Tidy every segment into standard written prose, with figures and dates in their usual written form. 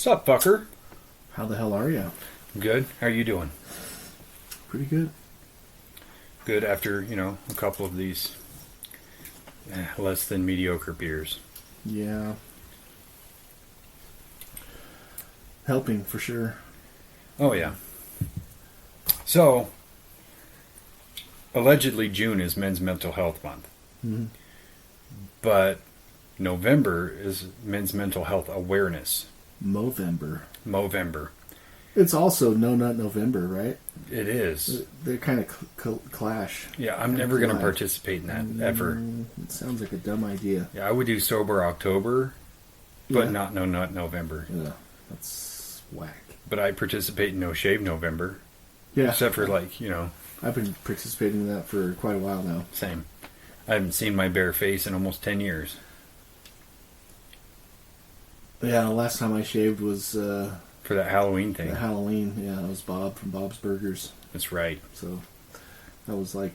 Sup, fucker? How the hell are you? Good. How are you doing? Pretty good. Good after, a couple of these less than mediocre beers. Yeah. Helping for sure. Oh, yeah. So, allegedly June is Men's Mental Health Month. Mm-hmm. But November is Men's Mental Health Awareness. Movember. It's also No Nut November, right? It is. They kind of clash. Yeah, I'm never going to participate in that, ever. It sounds like a dumb idea. Yeah, I would do Sober October, but Yeah. not No Nut November. Yeah, that's whack. But I participate in No Shave November. Yeah. Except for, I've been participating in that for quite a while now. Same. I haven't seen my bare face in almost 10 years. Yeah, the last time I shaved was... For that Halloween thing. Halloween, yeah, that was Bob from Bob's Burgers. That's right. So, that was like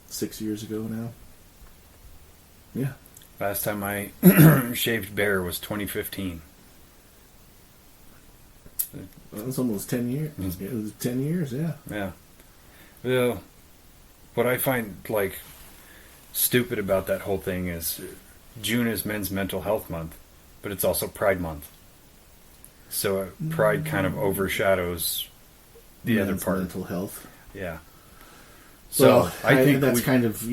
6 years ago now. Yeah. Last time I shaved bare was 2015. That was almost 10 years. It was 10 years, yeah. Yeah. Well, what I find, stupid about that whole thing is June is Men's Mental Health Month, but it's also Pride Month. So Pride kind of overshadows the other part. Mental health. Yeah. So well, I think that's kind of,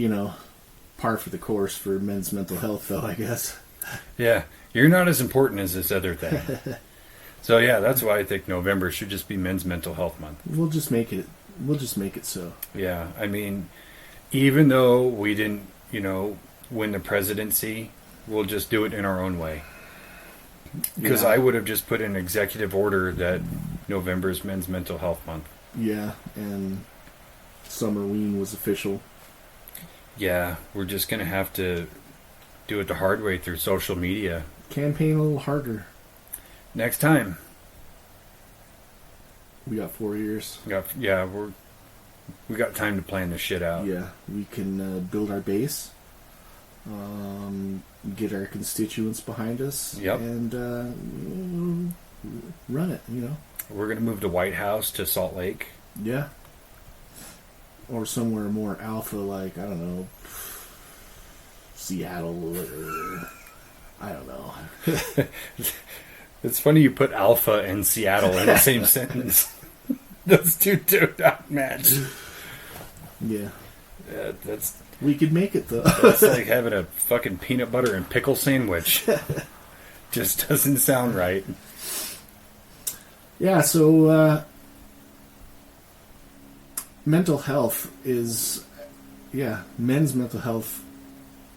par for the course for men's mental health, though, I guess. Yeah. You're not as important as this other thing. So, yeah, that's why I think November should just be Men's Mental Health Month. We'll just make it so. Yeah. I mean, even though we didn't, win the presidency, we'll just do it in our own way. Because I would have just put an executive order that November is Men's Mental Health Month. Yeah, and Summerween was official. Yeah, we're just going to have to do it the hard way through social media. Campaign a little harder. Next time. We got 4 years. We got time to plan this shit out. Yeah, we can build our base. Get our constituents behind us. Yep. And run it, We're going to move the White House to Salt Lake. Yeah. Or somewhere more alpha, like, I don't know, Seattle, or I don't know. It's funny you put alpha and Seattle in the same sentence. Those two do not match. Yeah. That's... We could make it, though. That's like having a fucking peanut butter and pickle sandwich. Just doesn't sound right. Yeah, so mental health is, men's mental health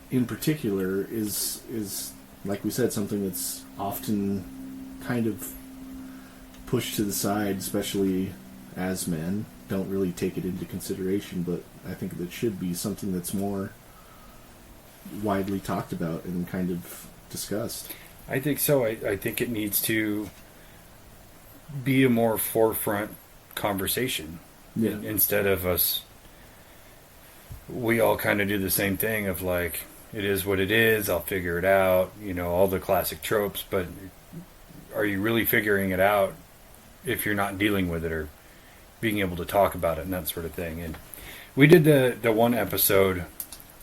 in particular is, like we said, something that's often kind of pushed to the side, especially as men. Don't really take it into consideration, but I think that should be something that's more widely talked about and kind of discussed. I think so. I think it needs to be a more forefront conversation. Yeah. Instead of us, we all kind of do the same thing of it is what it is, I'll figure it out, all the classic tropes, but are you really figuring it out if you're not dealing with it or being able to talk about it and that sort of thing? And we did the one episode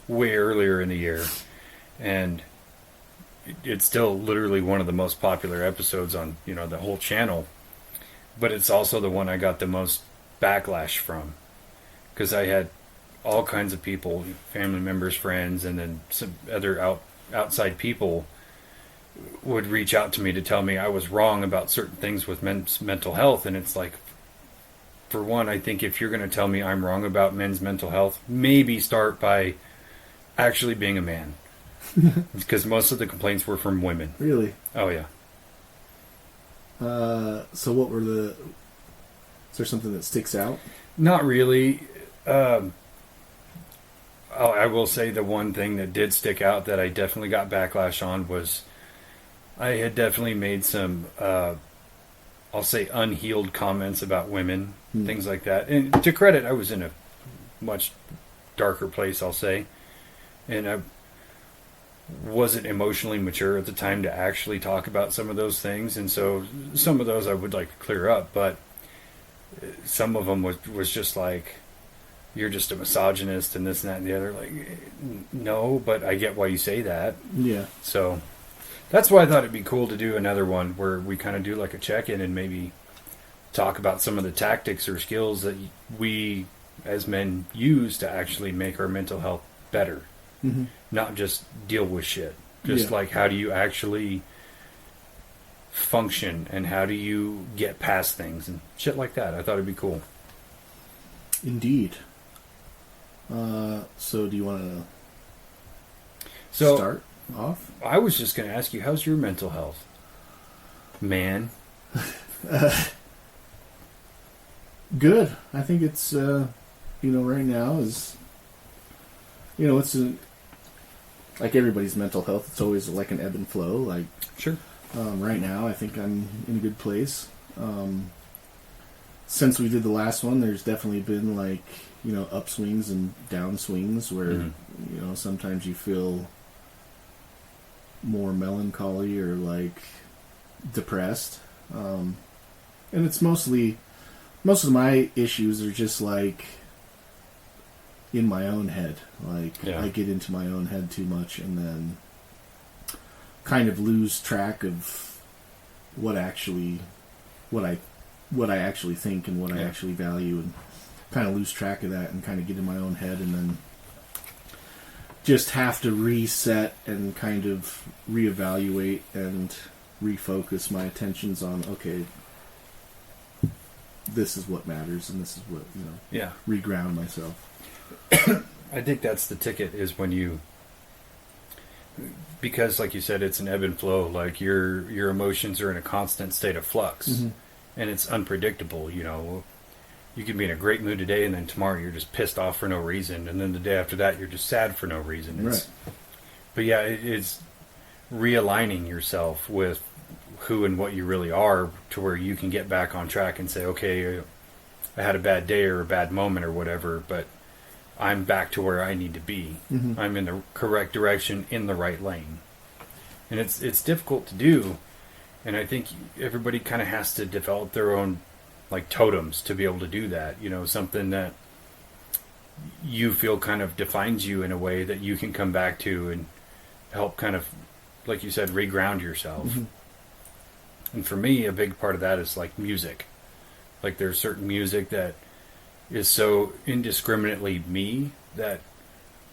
way earlier in the year, and it's still literally one of the most popular episodes on, the whole channel, but it's also the one I got the most backlash from, because I had all kinds of people, family members, friends, and then some other outside people would reach out to me to tell me I was wrong about certain things with men's mental health. And it's like, for one, I think if you're going to tell me I'm wrong about men's mental health, maybe start by actually being a man. Because most of the complaints were from women. Really? Oh, yeah. So what were is there something that sticks out? Not really. I will say the one thing that did stick out that I definitely got backlash on was I had definitely made some, I'll say, unhealed comments about women, things like that. And to credit, I was in a much darker place, I'll say. And wasn't emotionally mature at the time to actually talk about some of those things, and so some of those I would like to clear up, but some of them was just like, you're just a misogynist and this and that and the other. Like, no, but I get why you say that. Yeah. So that's why I thought it'd be cool to do another one where we kind of do like a check-in and maybe talk about some of the tactics or skills that we as men use to actually make our mental health better. Mm-hmm. Not just deal with shit. Just like, how do you actually function and how do you get past things and shit like that. I thought it'd be cool. Indeed. So do you want to start off? I was just going to ask you, how's your mental health, man? Good. I think it's, right now is, it's like everybody's mental health. It's always like an ebb and flow. Like, sure. Right now, I think I'm in a good place. Since we did the last one, there's definitely been like, upswings and downswings where, sometimes you feel more melancholy or like depressed. And it's most of my issues are just like in my own head. Like, I get into my own head too much and then kind of lose track of what I actually think and what I actually value, and kind of lose track of that and kind of get in my own head, and then just have to reset and kind of reevaluate and refocus my attentions on, okay, this is what matters and this is what, reground myself. I think that's the ticket, is when you, because like you said, it's an ebb and flow. Like, your emotions are in a constant state of flux, and it's unpredictable. You can be in a great mood today, and then tomorrow you're just pissed off for no reason, and then the day after that you're just sad for no reason. Right. But yeah, it's realigning yourself with who and what you really are, to where you can get back on track and say, okay, I had a bad day or a bad moment or whatever, but I'm back to where I need to be. Mm-hmm. I'm in the correct direction, in the right lane. And it's difficult to do, and I think everybody kind of has to develop their own like totems to be able to do that. Something that you feel kind of defines you in a way that you can come back to and help kind of, like you said, reground yourself. Mm-hmm. And for me, a big part of that is like music. Like, there's certain music that is so indiscriminately me that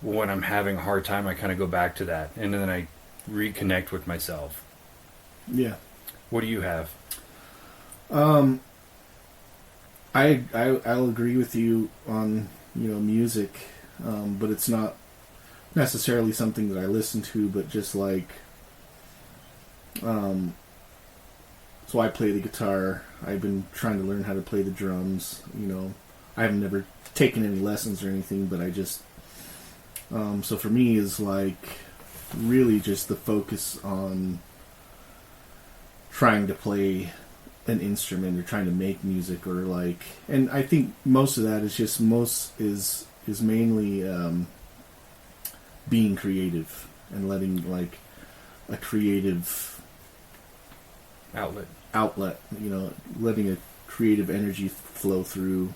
when I'm having a hard time, I kind of go back to that, and then I reconnect with myself. Yeah. What do you have? I'll agree with you on music, but it's not necessarily something that I listen to, but just like, so I play the guitar. I've been trying to learn how to play the drums. I have never taken any lessons or anything, but I just, so for me is like really just the focus on trying to play an instrument or trying to make music, or like, and I think most of that is just is mainly being creative and letting like a creative outlet, letting a creative energy flow through,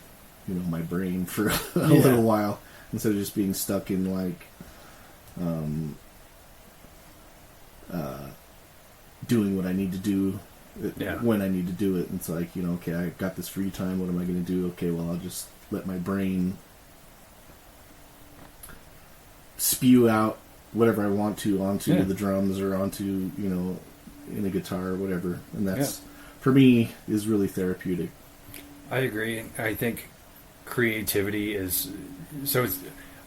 my brain for a little while, instead of just being stuck in like doing what I need to do when I need to do it. It's like, okay, I got this free time, what am I going to do? Okay, well, I'll just let my brain spew out whatever I want to onto the drums or onto, in a guitar or whatever. And that's, for me, is really therapeutic. I agree. I think creativity is, so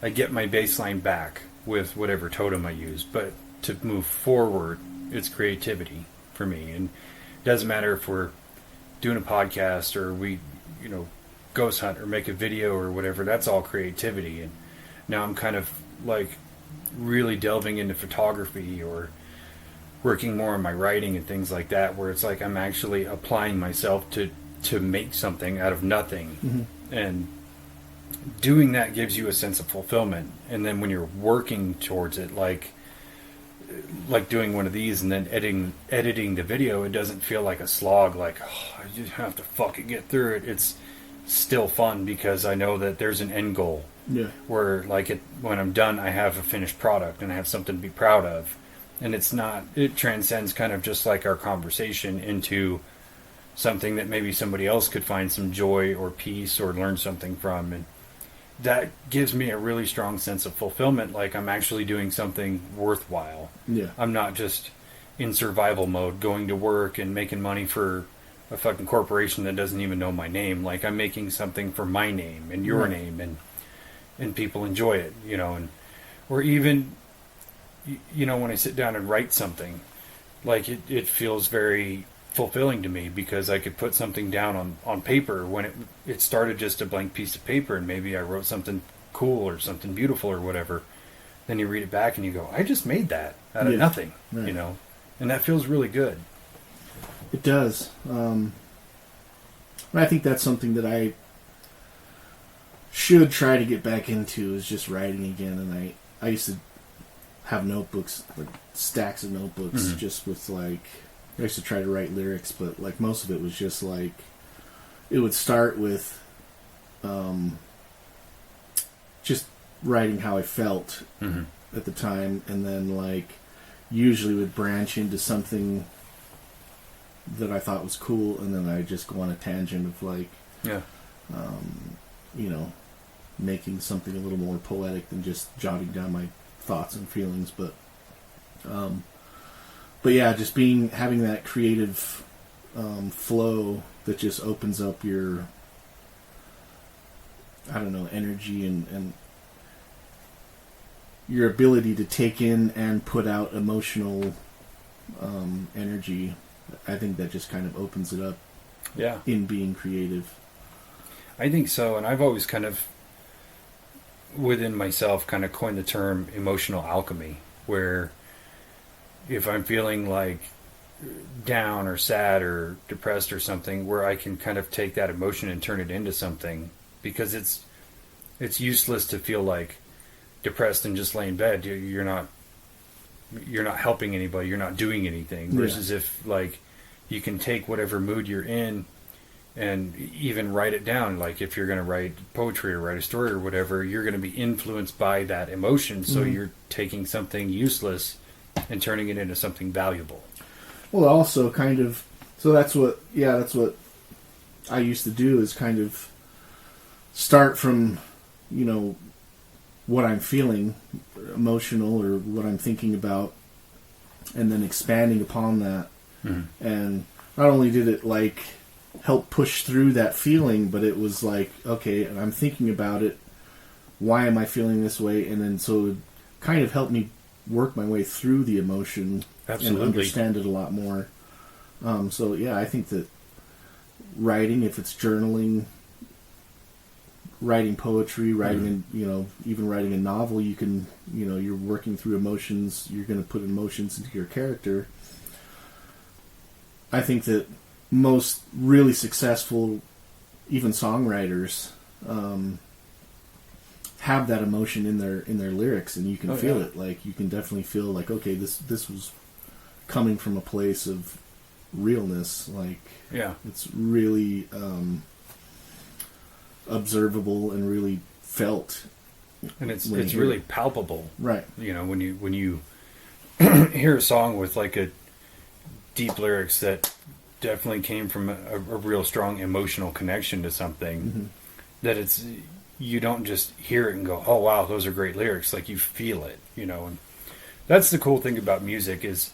I get my baseline back with whatever totem I use, but to move forward, it's creativity for me. And it doesn't matter if we're doing a podcast or we, ghost hunt or make a video or whatever, that's all creativity. And now I'm kind of like really delving into photography or working more on my writing and things like that, where it's like I'm actually applying myself to make something out of nothing. Mm-hmm. And doing that gives you a sense of fulfillment. And then when you're working towards it, like, like doing one of these and then editing the video, it doesn't feel like a slog. Like, oh, I just have to fucking get through it. It's still fun because I know that there's an end goal. Yeah. Where like when I'm done, I have a finished product and I have something to be proud of. And it transcends kind of just like our conversation into something that maybe somebody else could find some joy or peace or learn something from. And that gives me a really strong sense of fulfillment. Like I'm actually doing something worthwhile. Yeah. I'm not just in survival mode, going to work and making money for a fucking corporation that doesn't even know my name. Like I'm making something for my name and your name, and people enjoy it, and or even, when I sit down and write something, like it feels very fulfilling to me because I could put something down on paper when it started just a blank piece of paper, and maybe I wrote something cool or something beautiful or whatever. Then you read it back and you go, I just made that out of nothing, right. And that feels really good. It does. I think that's something that I should try to get back into, is just writing again. And I used to have notebooks, like stacks of notebooks, just with like, I used to try to write lyrics, but like most of it was just like, it would start with just writing how I felt at the time, and then like usually would branch into something that I thought was cool, and then I just go on a tangent of like, making something a little more poetic than just jotting down my thoughts and feelings. But yeah, just having that creative flow that just opens up your, I don't know, energy and your ability to take in and put out emotional energy. I think that just kind of opens it up. Yeah. In being creative. I think so, and I've always kind of, within myself, kind of coined the term emotional alchemy, where if I'm feeling like down or sad or depressed or something, where I can kind of take that emotion and turn it into something, because it's useless to feel like depressed and just lay in bed. You're not helping anybody, you're not doing anything. Versus if like you can take whatever mood you're in and even write it down. Like if you're going to write poetry or write a story or whatever, you're going to be influenced by that emotion. So you're taking something useless and turning it into something valuable. Well, also kind of, so that's what I used to do, is kind of start from, what I'm feeling, emotional, or what I'm thinking about, and then expanding upon that. And not only did it like help push through that feeling, but it was like, okay, and I'm thinking about it, why am I feeling this way? And then so it kind of helped me work my way through the emotion. Absolutely. And understand it a lot more. So yeah, I think that writing, if it's journaling, writing poetry, writing, even writing a novel, you can, you're working through emotions, you're going to put emotions into your character. I think that most really successful, even songwriters, have that emotion in their lyrics, and you can feel it. Like you can definitely feel like, okay, this was coming from a place of realness. Like it's really observable and really felt, and it's really palpable. Right. When you hear a song with like a deep lyrics that definitely came from a real strong emotional connection to something, that you don't just hear it and go, oh wow, those are great lyrics. Like you feel it, and that's the cool thing about music, is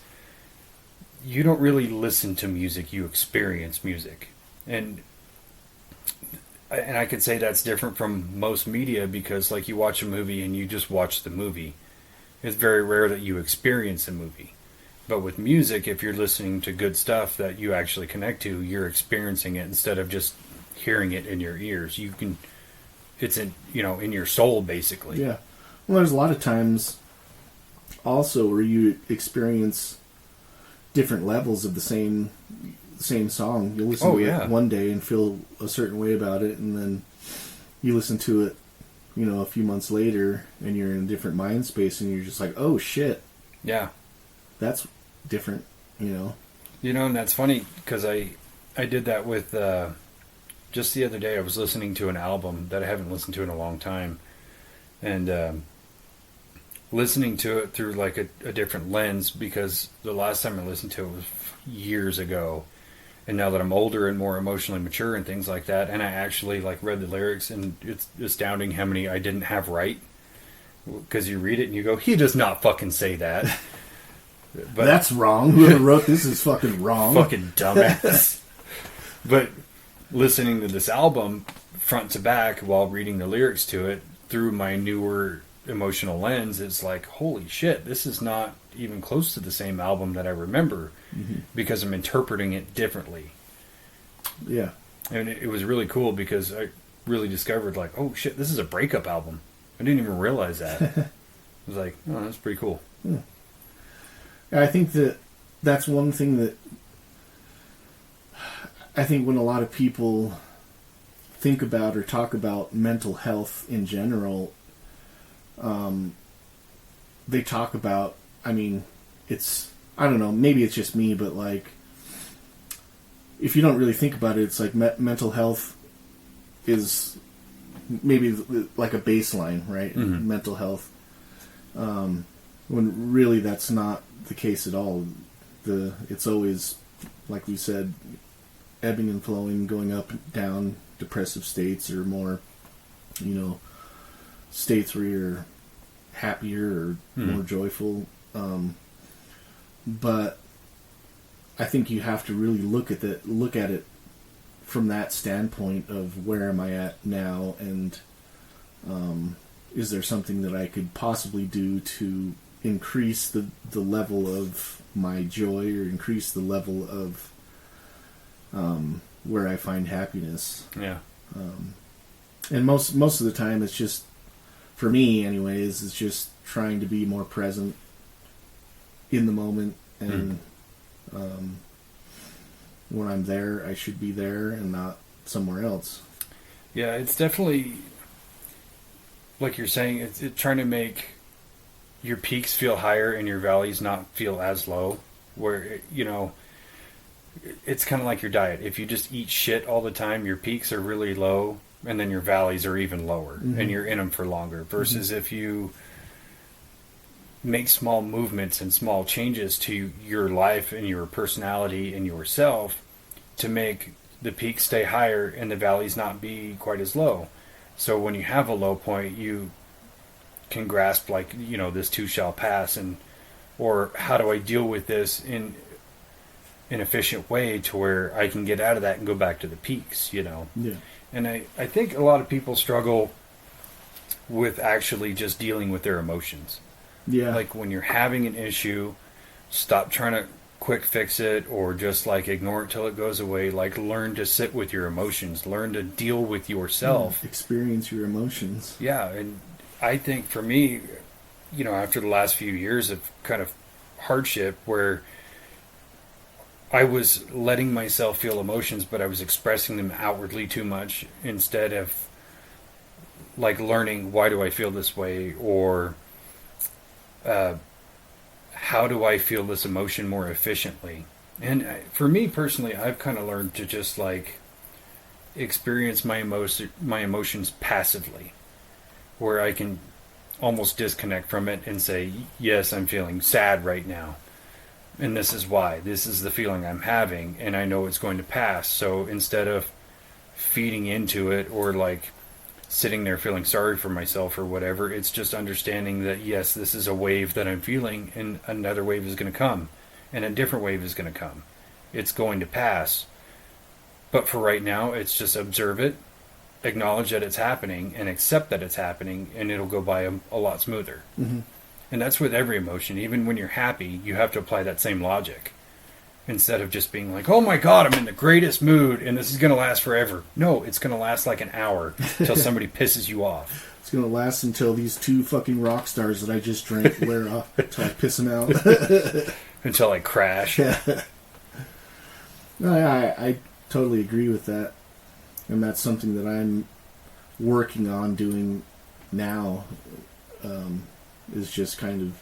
you don't really listen to music, you experience music. And I could say that's different from most media, because like you watch a movie and you just watch the movie. It's very rare that you experience a movie. But with music, if you're listening to good stuff that you actually connect to, you're experiencing it instead of just hearing it in your ears. It's in your soul, basically. Yeah. Well, there's a lot of times also where you experience different levels of the same song. You'll listen to it one day and feel a certain way about it, and then you listen to it, a few months later, and you're in a different mind space, and you're just like, oh shit. Yeah. that's different, you know. And that's funny because I did that with just the other day. I was listening to an album that I haven't listened to in a long time, and listening to it through like a different lens, because the last time I listened to it was years ago, and now that I'm older and more emotionally mature and things like that, and I actually like read the lyrics, and it's astounding how many I didn't have right, because you read it and you go, he does not fucking say that. But that's wrong. Whoever wrote this is fucking wrong. Fucking dumbass. But listening to this album front to back while reading the lyrics to it through my newer emotional lens, it's like, holy shit, this is not even close to the same album that I remember, because I'm interpreting it differently. Yeah. And it was really cool because I really discovered, like, oh shit, this is a breakup album. I didn't even realize that. I was like, oh, that's pretty cool. Yeah. I think that's one thing that I think when a lot of people think about or talk about mental health in general, they talk about, I mean, it's, I don't know, maybe it's just me, but like, if you don't really think about it, it's like mental health is maybe like a baseline, right? Mm-hmm. Mental health. When really that's not the case at all. It's always, like we said, ebbing and flowing, going up and down, depressive states, or more, states where you're happier or more joyful. But I think you have to really look at it from that standpoint of, where am I at now, and is there something that I could possibly do to increase the level of my joy, or increase the level of where I find happiness. Yeah. And most of the time, it's just, for me anyways, it's just trying to be more present in the moment, and when I'm there, I should be there and not somewhere else. Yeah, it's definitely, like you're saying, it's trying to make your peaks feel higher and your valleys not feel as low, where, it's kind of like your diet. If you just eat shit all the time, your peaks are really low, and then your valleys are even lower, and you're in them for longer, versus if you make small movements and small changes to your life and your personality and yourself to make the peaks stay higher and the valleys not be quite as low. So when you have a low point, you can grasp, like, this too shall pass, or how do I deal with this in an efficient way to where I can get out of that and go back to the peaks, Yeah. And I think a lot of people struggle with actually just dealing with their emotions. Yeah. Like, when you're having an issue, stop trying to quick fix it, or just like ignore it till it goes away. Like, learn to sit with your emotions, learn to deal with yourself. Experience your emotions. Yeah. And I think for me, after the last few years of kind of hardship, where I was letting myself feel emotions, but I was expressing them outwardly too much, instead of like learning, why do I feel this way, or how do I feel this emotion more efficiently. And for me personally, I've kind of learned to just like experience my emotions passively, where I can almost disconnect from it and say, yes, I'm feeling sad right now, and this is why. This is the feeling I'm having, and I know it's going to pass. So instead of feeding into it, or like sitting there feeling sorry for myself or whatever, it's just understanding that, yes, this is a wave that I'm feeling, and another wave is going to come, and a different wave is going to come. It's going to pass. But for right now, it's just observe it, acknowledge that it's happening, and accept that it's happening, and it'll go by a lot smoother. Mm-hmm. And that's with every emotion. Even when you're happy, you have to apply that same logic. Instead of just being like, oh my God, I'm in the greatest mood and this is going to last forever. No, it's going to last like an hour until somebody pisses you off. It's going to last until these two fucking rock stars that I just drank wear off, until I piss them out. Until I crash. Yeah. No, I totally agree with that. And that's something that I'm working on doing now, is just kind of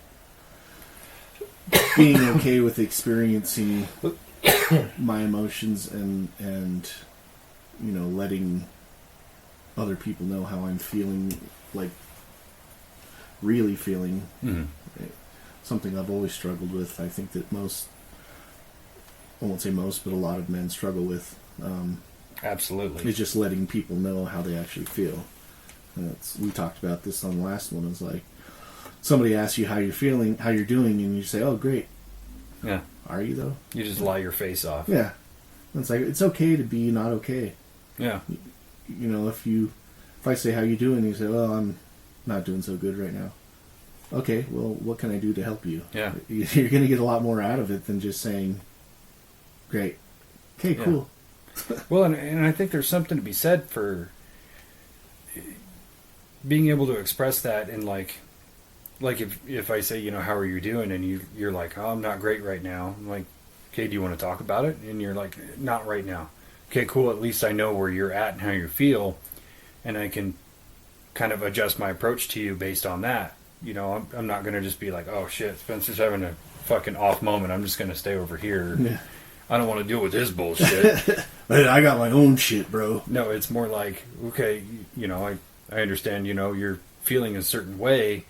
being okay with experiencing my emotions and letting other people know how I'm feeling, like really feeling. Mm-hmm. Something I've always struggled with. I think that I won't say most, but a lot of men struggle with. Absolutely. Is just letting people know how they actually feel. We talked about this on the last one. It's like somebody asks you how you're feeling, how you're doing, and you say, "Oh, great." Yeah. Are you though? You just lie your face off. Yeah. It's like it's okay to be not okay. Yeah. If I say how you doing, you say, "Well, I'm not doing so good right now." Okay, well, what can I do to help you? Yeah. You're going to get a lot more out of it than just saying, "Great." Okay, cool. Well, and I think there's something to be said for being able to express that in like if I say, how are you doing? And you're like, "Oh, I'm not great right now." I'm like, "Okay, do you want to talk about it?" And you're like, "Not right now." Okay, cool. At least I know where you're at and how you feel, and I can kind of adjust my approach to you based on that. I'm not going to just be like, "Oh shit, Spencer's having a fucking off moment. I'm just going to stay over here. Yeah. I don't want to deal with his bullshit." I got my own shit, bro. No, it's more like, okay, I understand, you're feeling a certain way,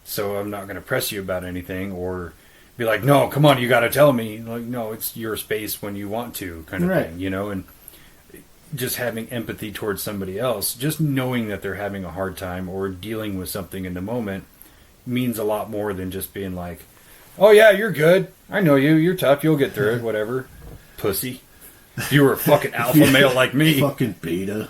so I'm not going to press you about anything or be like, "No, come on, you got to tell me." Like, no, it's your space when you want to, kind of thing, and just having empathy towards somebody else, just knowing that they're having a hard time or dealing with something in the moment means a lot more than just being like, "Oh yeah, you're good. I know you. You're tough. You'll get through it. Whatever." Pussy. If you were a fucking alpha male like me. Fucking beta.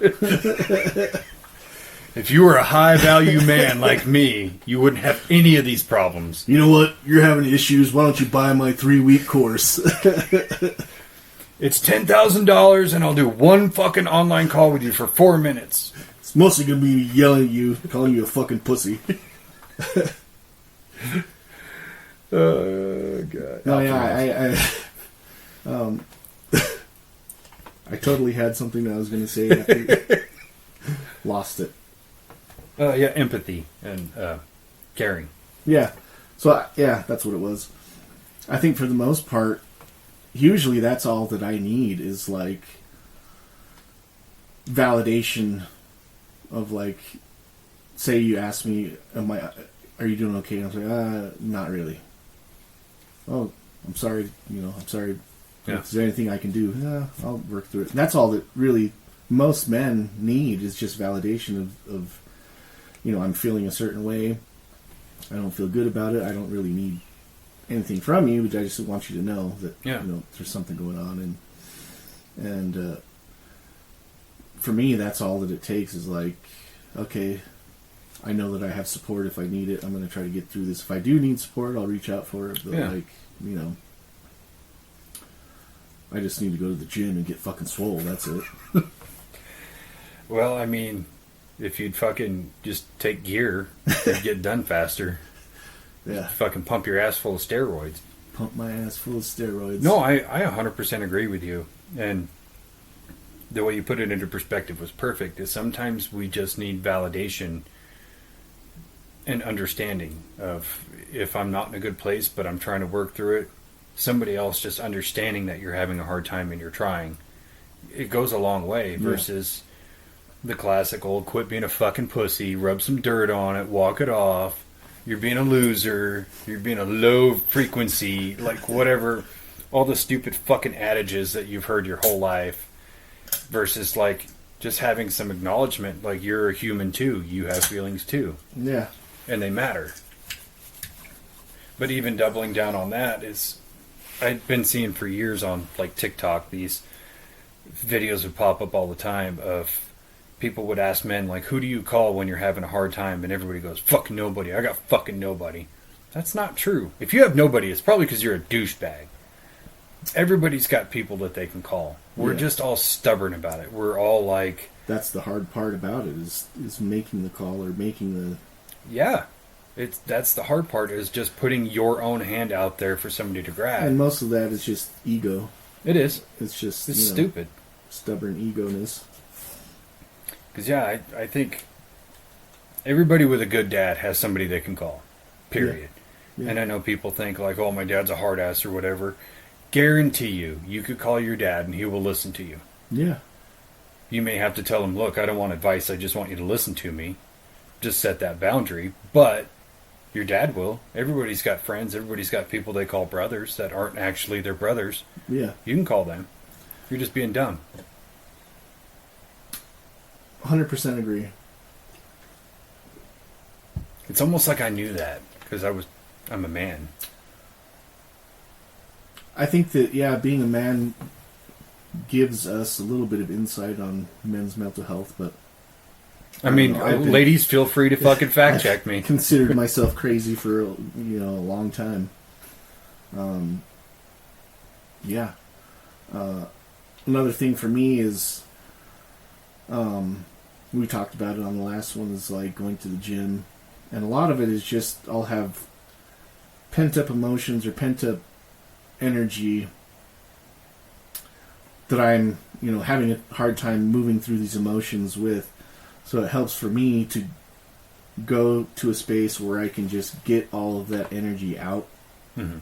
If you were a high-value man like me, you wouldn't have any of these problems. You know what? You're having issues. Why don't you buy my 3-week course? It's $10,000 and I'll do one fucking online call with you for 4 minutes. It's mostly going to be yelling at you, calling you a fucking pussy. Oh, God. No, yeah, I totally had something that I was going to say after lost it. Yeah, empathy and caring. Yeah. So, that's what it was. I think for the most part, usually that's all that I need is, like, validation of, like, say you ask me, are you doing okay? And I'm like, not really. Oh, I'm sorry, I'm sorry. Yeah. Is there anything I can do? Yeah, I'll work through it. And that's all that really most men need is just validation of I'm feeling a certain way. I don't feel good about it. I don't really need anything from you, but I just want you to know that there's something going on. And for me, that's all that it takes is like, okay, I know that I have support if I need it. I'm going to try to get through this. If I do need support, I'll reach out for it. But I just need to go to the gym and get fucking swole. That's it. Well, I mean, if you'd fucking just take gear, you'd get done faster. Yeah. Just fucking pump your ass full of steroids. Pump my ass full of steroids. No, I 100% agree with you. And the way you put it into perspective was perfect. Is sometimes we just need validation and understanding of if I'm not in a good place, but I'm trying to work through it. Somebody else just understanding that you're having a hard time and you're trying. It goes a long way versus the classic old quit being a fucking pussy, rub some dirt on it, walk it off. You're being a loser. You're being a low frequency, like whatever. All the stupid fucking adages that you've heard your whole life versus like just having some acknowledgement like you're a human too. You have feelings too. Yeah. And they matter. But even doubling down on that is, I've been seeing for years on like TikTok, these videos would pop up all the time of people would ask men like, who do you call when you're having a hard time? And everybody goes, fuck nobody. I got fucking nobody. That's not true. If you have nobody, it's probably because you're a douchebag. Everybody's got people that they can call. We're just all stubborn about it. We're all like... That's the hard part about it is making the call or making the... Yeah. That's the hard part is just putting your own hand out there for somebody to grab. And most of that is just ego. It is. It's just... It's stupid. Stubborn ego-ness. Because, I think everybody with a good dad has somebody they can call. Period. Yeah. And I know people think like, oh, my dad's a hard ass or whatever. Guarantee you could call your dad and he will listen to you. Yeah. You may have to tell him, look, I don't want advice. I just want you to listen to me. Just set that boundary. But your dad will. Everybody's got friends. Everybody's got people they call brothers that aren't actually their brothers. Yeah. You can call them. You're just being dumb. 100% agree. It's almost like I knew that because I'm a man. I think that, yeah, being a man gives us a little bit of insight on men's mental health, but I mean, ladies, feel free to fucking fact check me. Considered myself crazy for a long time. Yeah. Another thing for me is, we talked about it on the last one, is like going to the gym, and a lot of it is just I'll have pent up emotions or pent up energy that I'm having a hard time moving through these emotions with. So it helps for me to go to a space where I can just get all of that energy out. Mm-hmm.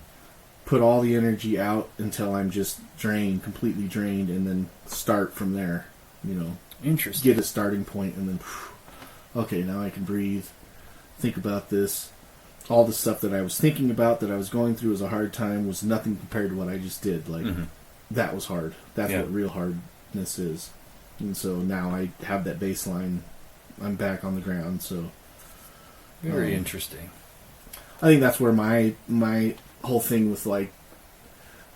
Put all the energy out until I'm just drained, completely drained, and then start from there. Interesting. Get a starting point, and then, okay, now I can breathe, think about this. All the stuff that I was thinking about, that I was going through as a hard time, was nothing compared to what I just did. Like, that was hard. That's what real hardness is. And so now I have that baseline. I'm back on the ground, so... Very interesting. I think that's where my whole thing with, like,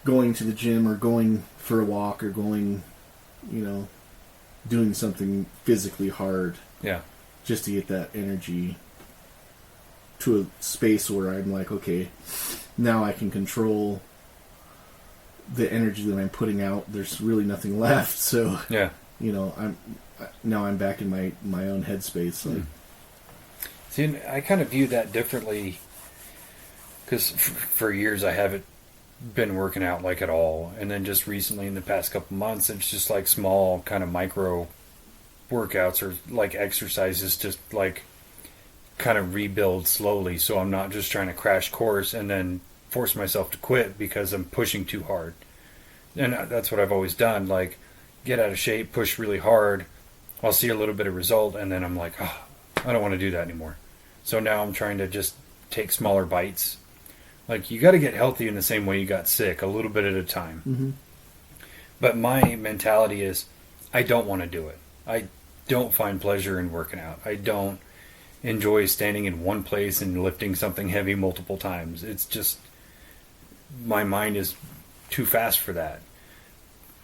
going to the gym or going for a walk or going, doing something physically hard. Yeah. Just to get that energy to a space where I'm like, okay, now I can control the energy that I'm putting out. There's really nothing left, so... Yeah. I'm back in my own headspace. Like, see, I kind of view that differently because for years I haven't been working out like at all, and then just recently in the past couple months, it's just like small kind of micro workouts or like exercises, just like kind of rebuild slowly. So I'm not just trying to crash course and then force myself to quit because I'm pushing too hard. And that's what I've always done. Like, get out of shape, push really hard. I'll see a little bit of result, and then I'm like, oh, I don't want to do that anymore. So now I'm trying to just take smaller bites. Like, you got to get healthy in the same way you got sick, a little bit at a time. Mm-hmm. But my mentality is, I don't want to do it. I don't find pleasure in working out. I don't enjoy standing in one place and lifting something heavy multiple times. It's just, my mind is too fast for that.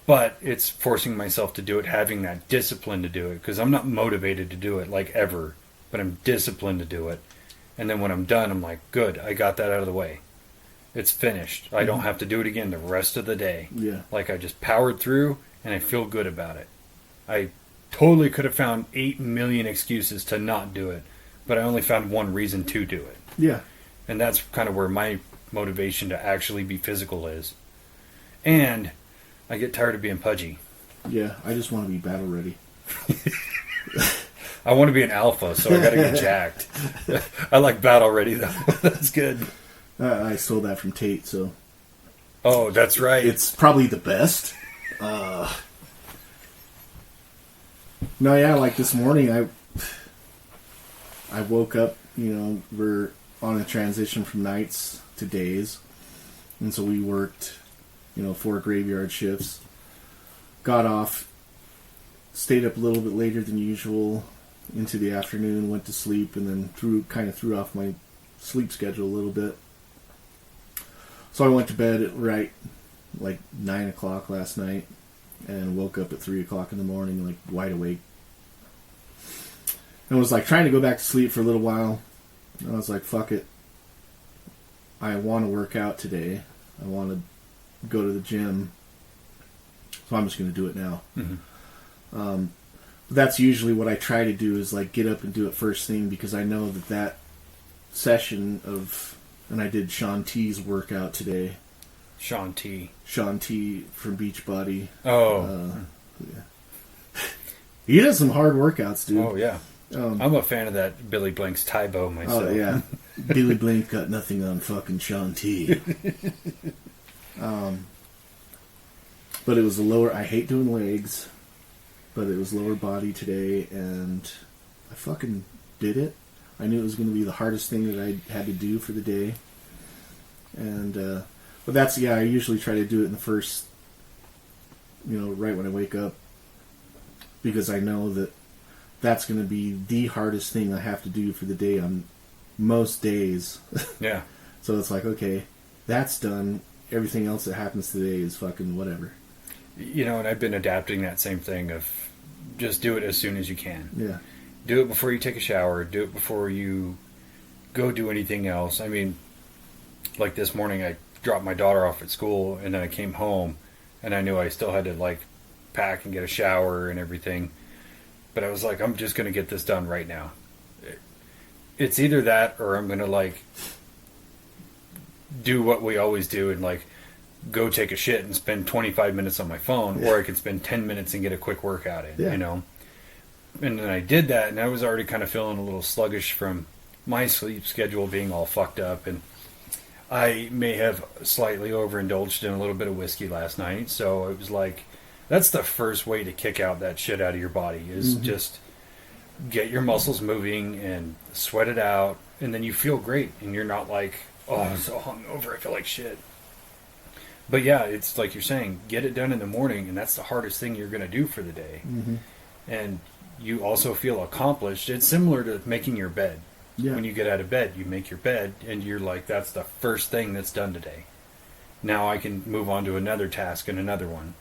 But it's forcing myself to do it, having that discipline to do it, because I'm not motivated to do it like ever, but I'm disciplined to do it. And then when I'm done, I'm like, good, I got that out of the way. It's finished. I don't have to do it again the rest of the day. Yeah. Like, I just powered through, and I feel good about it. I totally could have found 8 million excuses to not do it, but I only found one reason to do it. Yeah. And that's kind of where my motivation to actually be physical is. And I get tired of being pudgy. Yeah, I just want to be battle ready. I want to be an alpha, so I got to get jacked. I like battle ready, though. That's good. I stole that from Tate, so... Oh, that's right. It's probably the best. No, yeah, like this morning, I woke up, we're on a transition from nights to days. And so we worked... 4 graveyard shifts. Got off, stayed up a little bit later than usual into the afternoon, went to sleep, and then threw off my sleep schedule a little bit. So I went to bed at like 9 o'clock last night and woke up at 3 o'clock in the morning, like wide awake. And was like trying to go back to sleep for a little while. And I was like, fuck it. I want to work out today. I want to go to the gym, so I'm just going to do it now. Mm-hmm. That's usually what I try to do, is like get up and do it first thing, because I know that session of, and I did Sean T's workout today. Sean T from Beachbody. Oh, yeah. He does some hard workouts, dude. Oh yeah. I'm a fan of that Billy Blank's Tybo myself. Oh yeah. Billy Blank got nothing on fucking Sean T. But it was the lower. I hate doing legs, but it was lower body today, and I fucking did it. I knew it was going to be the hardest thing that I had to do for the day, and but that's I usually try to do it in the first, right when I wake up, because I know that that's going to be the hardest thing I have to do for the day on most days. Yeah. So it's like, okay, that's done. Everything else that happens today is fucking whatever. And I've been adapting that same thing of just do it as soon as you can. Yeah. Do it before you take a shower. Do it before you go do anything else. I mean, like this morning, I dropped my daughter off at school, and then I came home, and I knew I still had to, pack and get a shower and everything. But I was like, I'm just going to get this done right now. It's either that or I'm going to, do what we always do and, go take a shit and spend 25 minutes on my phone, or I could spend 10 minutes and get a quick workout in, And then I did that, and I was already kind of feeling a little sluggish from my sleep schedule being all fucked up, and I may have slightly overindulged in a little bit of whiskey last night, so it was that's the first way to kick out that shit out of your body, is just get your muscles moving and sweat it out, and then you feel great, and you're not I'm so hungover, I feel like shit. But yeah, it's like you're saying, get it done in the morning, and that's the hardest thing you're going to do for the day. Mm-hmm. And you also feel accomplished. It's similar to making your bed. Yeah. When you get out of bed, you make your bed, and you're like, that's the first thing that's done today. Now I can move on to another task and another one.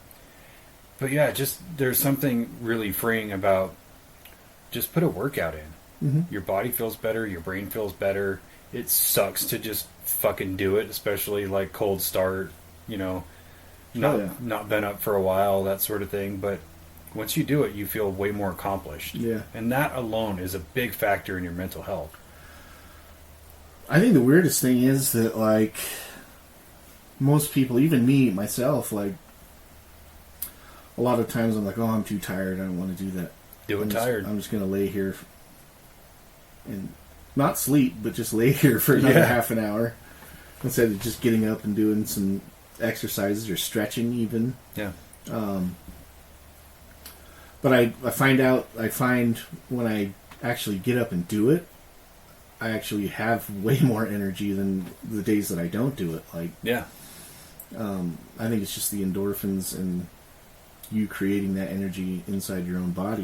But yeah, there's something really freeing about just put a workout in. Mm-hmm. Your body feels better, your brain feels better. It sucks to just fucking do it, especially cold start, not been up for a while, that sort of thing. But once you do it, you feel way more accomplished. Yeah. And that alone is a big factor in your mental health. I think the weirdest thing is that, most people, even me, myself, a lot of times I'm like, oh, I'm too tired, I don't want to do that. I'm just going to lay here and not sleep, but just lay here for another half an hour instead of just getting up and doing some exercises or stretching even. Yeah. But I find when I actually get up and do it, I actually have way more energy than the days that I don't do it. Yeah. I think it's just the endorphins and you creating that energy inside your own body.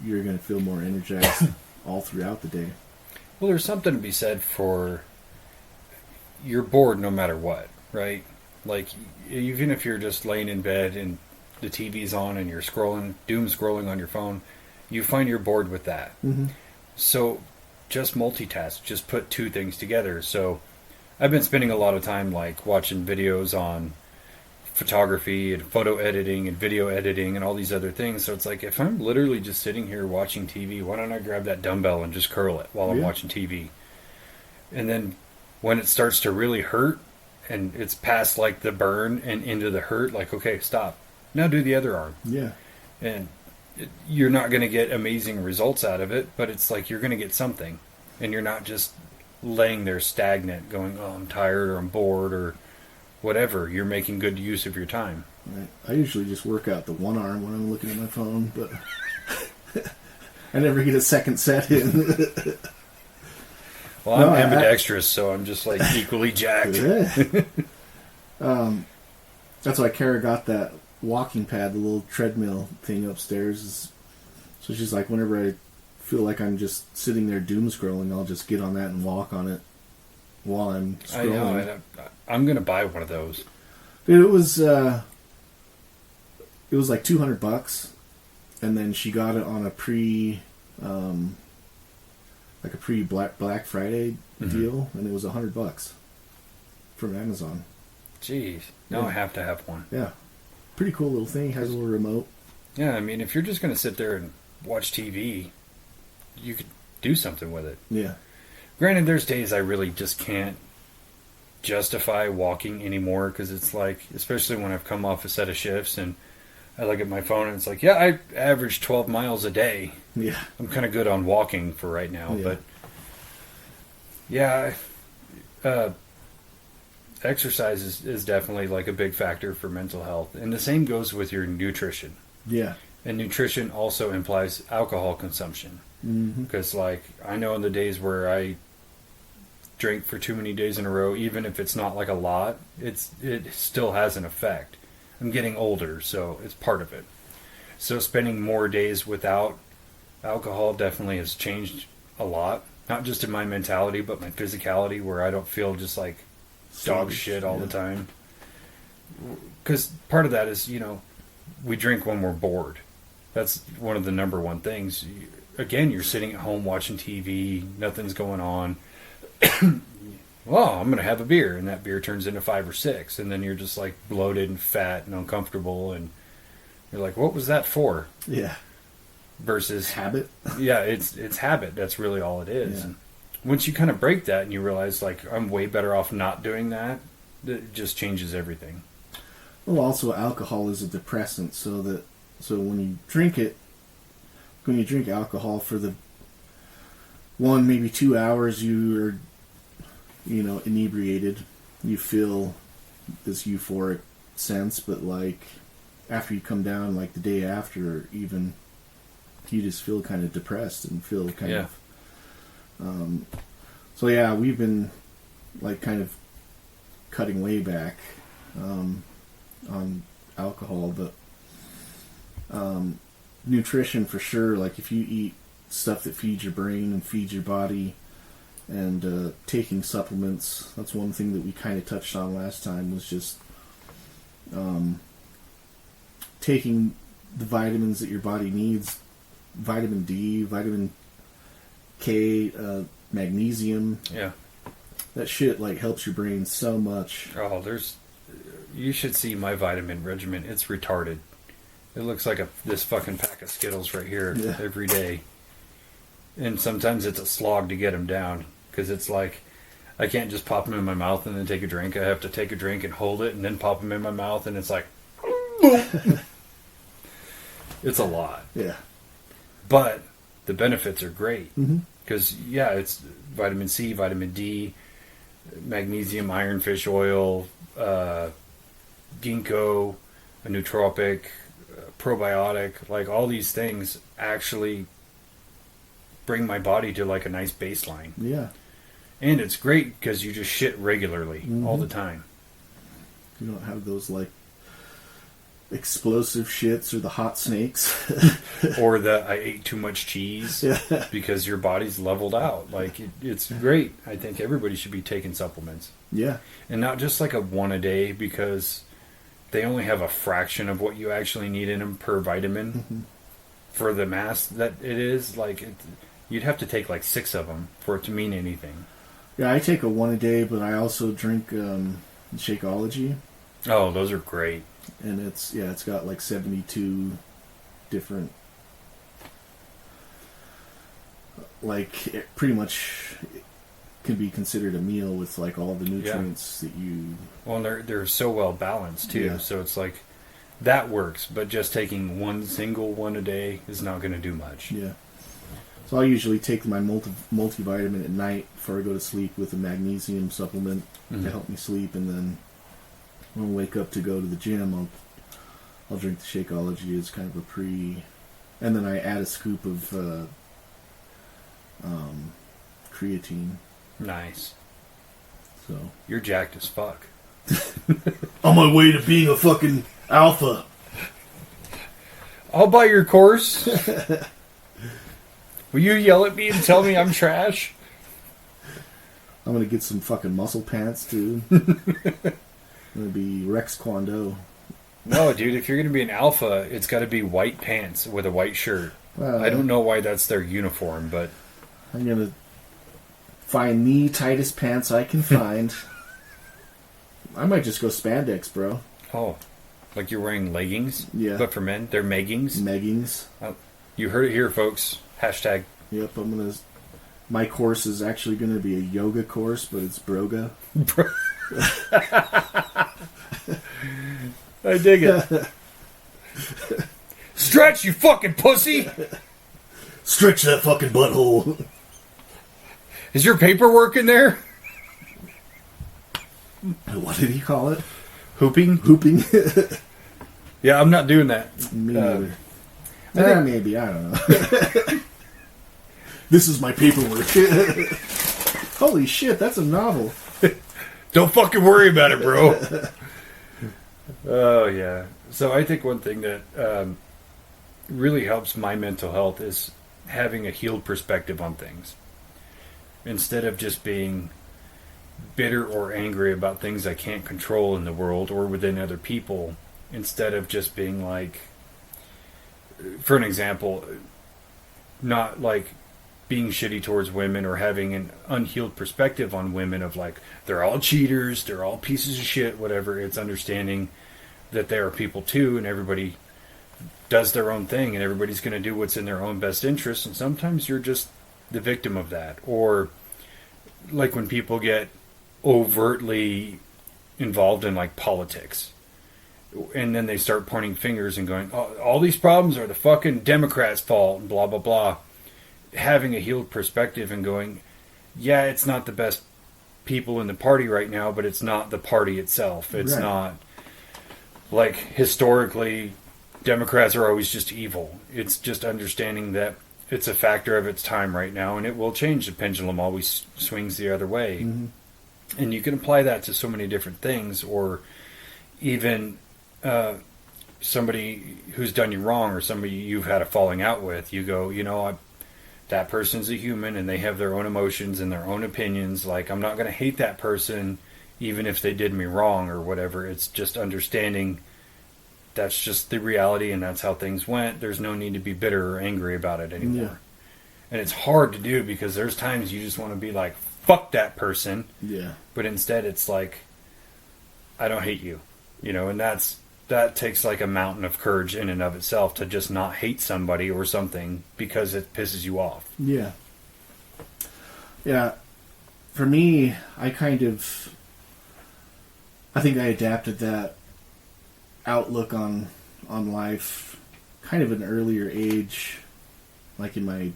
You're going to feel more energized all throughout the day. Well, there's something to be said for you're bored no matter what, right? Even if you're just laying in bed and the TV's on and you're doom scrolling on your phone, you find you're bored with that. Mm-hmm. So just multitask, just put two things together. So I've been spending a lot of time watching videos on photography and photo editing and video editing and all these other things. So it's if I'm literally just sitting here watching TV, why don't I grab that dumbbell and just curl it while I'm watching TV? And then when it starts to really hurt and it's past the burn and into the hurt, okay, stop. Now do the other arm. Yeah. And you're not going to get amazing results out of it, but it's you're going to get something. And you're not just laying there stagnant going, oh, I'm tired or I'm bored or whatever. You're making good use of your time. Right. I usually just work out the one arm when I'm looking at my phone, but I never get a second set in. Well, I'm ambidextrous, so I'm just equally jacked. That's why Kara got that walking pad, the little treadmill thing upstairs. So she's whenever I feel like I'm just sitting there doom scrolling, I'll just get on that and walk on it while I'm scrolling. I know. I'm going to buy one of those. Dude, it was $200, and then she got it on a Black Friday deal, and it was $100 from Amazon. Jeez, now I have to have one. Yeah, pretty cool little thing. Has a little remote. Yeah, I mean, if you're just going to sit there and watch TV, you could do something with it. Yeah. Granted, there's days I really just can't justify walking anymore because it's especially when I've come off a set of shifts and I look at my phone and it's I average 12 miles a day. Yeah. I'm kind of good on walking for right now, but Yeah, uh, exercise is definitely like a big factor for mental health, and the same goes with your nutrition. Yeah. And nutrition also implies alcohol consumption. Because, like, I know in the days where I drink for too many days in a row, even if it's not like a lot, it still has an effect. I'm getting older, so it's part of it. So spending more days without alcohol definitely has changed a lot. Not just in my mentality, but my physicality, where I don't feel just like dog shit all the time. Because part of that is, we drink when we're bored. That's one of the number one things. Again, you're sitting at home watching TV, nothing's going on. Well, I'm going to have a beer, and that beer turns into 5 or 6, and then you're just like bloated and fat and uncomfortable, and you're like, what was that for? Yeah. Versus habit. Yeah, it's habit. That's really all it is. Yeah. And once you kind of break that and you realize, like, I'm way better off not doing that, it just changes everything. Well, also alcohol is a depressant, so when you drink alcohol for the 1, maybe 2 hours, you're inebriated. You feel this euphoric sense, but like after you come down, like the day after, even you just feel kind of depressed and feel kind of. So yeah, we've been like kind of cutting way back on alcohol, but nutrition for sure. Like if you eat stuff that feeds your brain and feeds your body, and taking supplements, that's one thing that we kind of touched on last time, was just taking the vitamins that your body needs. Vitamin D, vitamin K, magnesium. Yeah. That shit like helps your brain so much. Oh, you should see my vitamin regimen. It's retarded. It looks like this fucking pack of Skittles right here every day. And sometimes it's a slog to get them down, because it's like I can't just pop them in my mouth and then take a drink. I have to take a drink and hold it and then pop them in my mouth, and it's like it's a lot. Yeah. But the benefits are great, because Mm-hmm. it's vitamin C, vitamin D, magnesium, iron, fish oil, ginkgo, a nootropic, probiotic. Like all these things actually bring my body to like a nice baseline. Yeah. And it's great because you just shit regularly all the time. You don't have those like explosive shits or the hot snakes. Or I ate too much cheese because your body's leveled out. Like it's great. I think everybody should be taking supplements. Yeah. And not just like a 1 a day, because they only have a fraction of what you actually need in them per vitamin for the mass that it is. Like you'd have to take like 6 of them for it to mean anything. Yeah, I take a 1 a day, but I also drink Shakeology. Oh, those are great. And it's got like 72 different, like it pretty much can be considered a meal with like all the nutrients that you. Well, they're so well balanced too. Yeah. So it's like that works, but just taking one single one a day is not going to do much. Yeah. So I usually take my multivitamin at night before I go to sleep with a magnesium supplement to help me sleep, and then when I wake up to go to the gym, I'll drink the Shakeology as kind of a pre, and then I add a scoop of creatine. Nice. So you're jacked as fuck. On my way to being a fucking alpha. I'll buy your course. Will you yell at me and tell me I'm trash? I'm gonna get some fucking muscle pants too. I'm gonna be Rex Kwon Do. No, dude, if you're gonna be an alpha, it's got to be white pants with a white shirt. I don't know why that's their uniform, but I'm gonna find the tightest pants I can find. I might just go spandex, bro. Oh, like you're wearing leggings? Yeah. But for men, they're meggings? Meggings. You heard it here, folks. Hashtag. Yep, my course is actually gonna be a yoga course, but it's broga. I dig it. Stretch, you fucking pussy! Stretch that fucking butthole. Is your paperwork in there? What did he call it? Hooping? Hooping? Yeah, I'm not doing that. Me neither. Maybe, I don't know. This is my paperwork. Holy shit, that's a novel. Don't fucking worry about it, bro. Oh, yeah. So I think one thing that really helps my mental health is having a healed perspective on things. Instead of just being bitter or angry about things I can't control in the world or within other people, instead of just being like, for an example, not like being shitty towards women or having an unhealed perspective on women of like, they're all cheaters, they're all pieces of shit, whatever. It's understanding that they are people too, and everybody does their own thing, and everybody's going to do what's in their own best interest, and sometimes you're just the victim of that. Or like when people get overtly involved in like politics, and then they start pointing fingers and going, oh, all these problems are the fucking Democrats' fault, and blah blah blah. Having a healed perspective and going, yeah, it's not the best people in the party right now, but it's not the party itself. It's right. Not like historically Democrats are always just evil. It's just understanding that it's a factor of its time right now, and it will change. The pendulum always swings the other way. Mm-hmm. And you can apply that to so many different things, or even somebody who's done you wrong or somebody you've had a falling out with. You go, that person's a human and they have their own emotions and their own opinions. Like, I'm not going to hate that person even if they did me wrong or whatever. It's just understanding that's just the reality and that's how things went. There's no need to be bitter or angry about it anymore. Yeah. And it's hard to do because there's times you just want to be like, fuck that person. Yeah. But instead it's like, I don't hate you. And that takes like a mountain of courage in and of itself to just not hate somebody or something because it pisses you off. Yeah. Yeah. For me, I think I adapted that outlook on life kind of an earlier age, like in my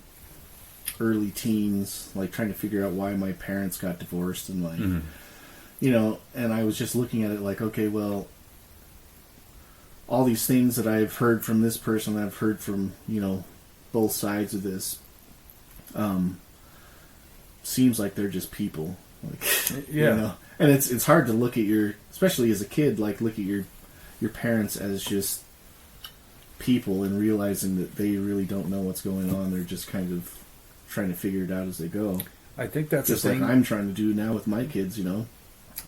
early teens, like trying to figure out why my parents got divorced and like, mm-hmm. And I was just looking at it like, okay, well, all these things that I've heard from this person, I've heard from, both sides of this, seems like they're just people. Like, yeah. And it's hard to look at especially as a kid, like look at your parents as just people and realizing that they really don't know what's going on. They're just kind of trying to figure it out as they go. I think that's just like I'm trying to do now with my kids,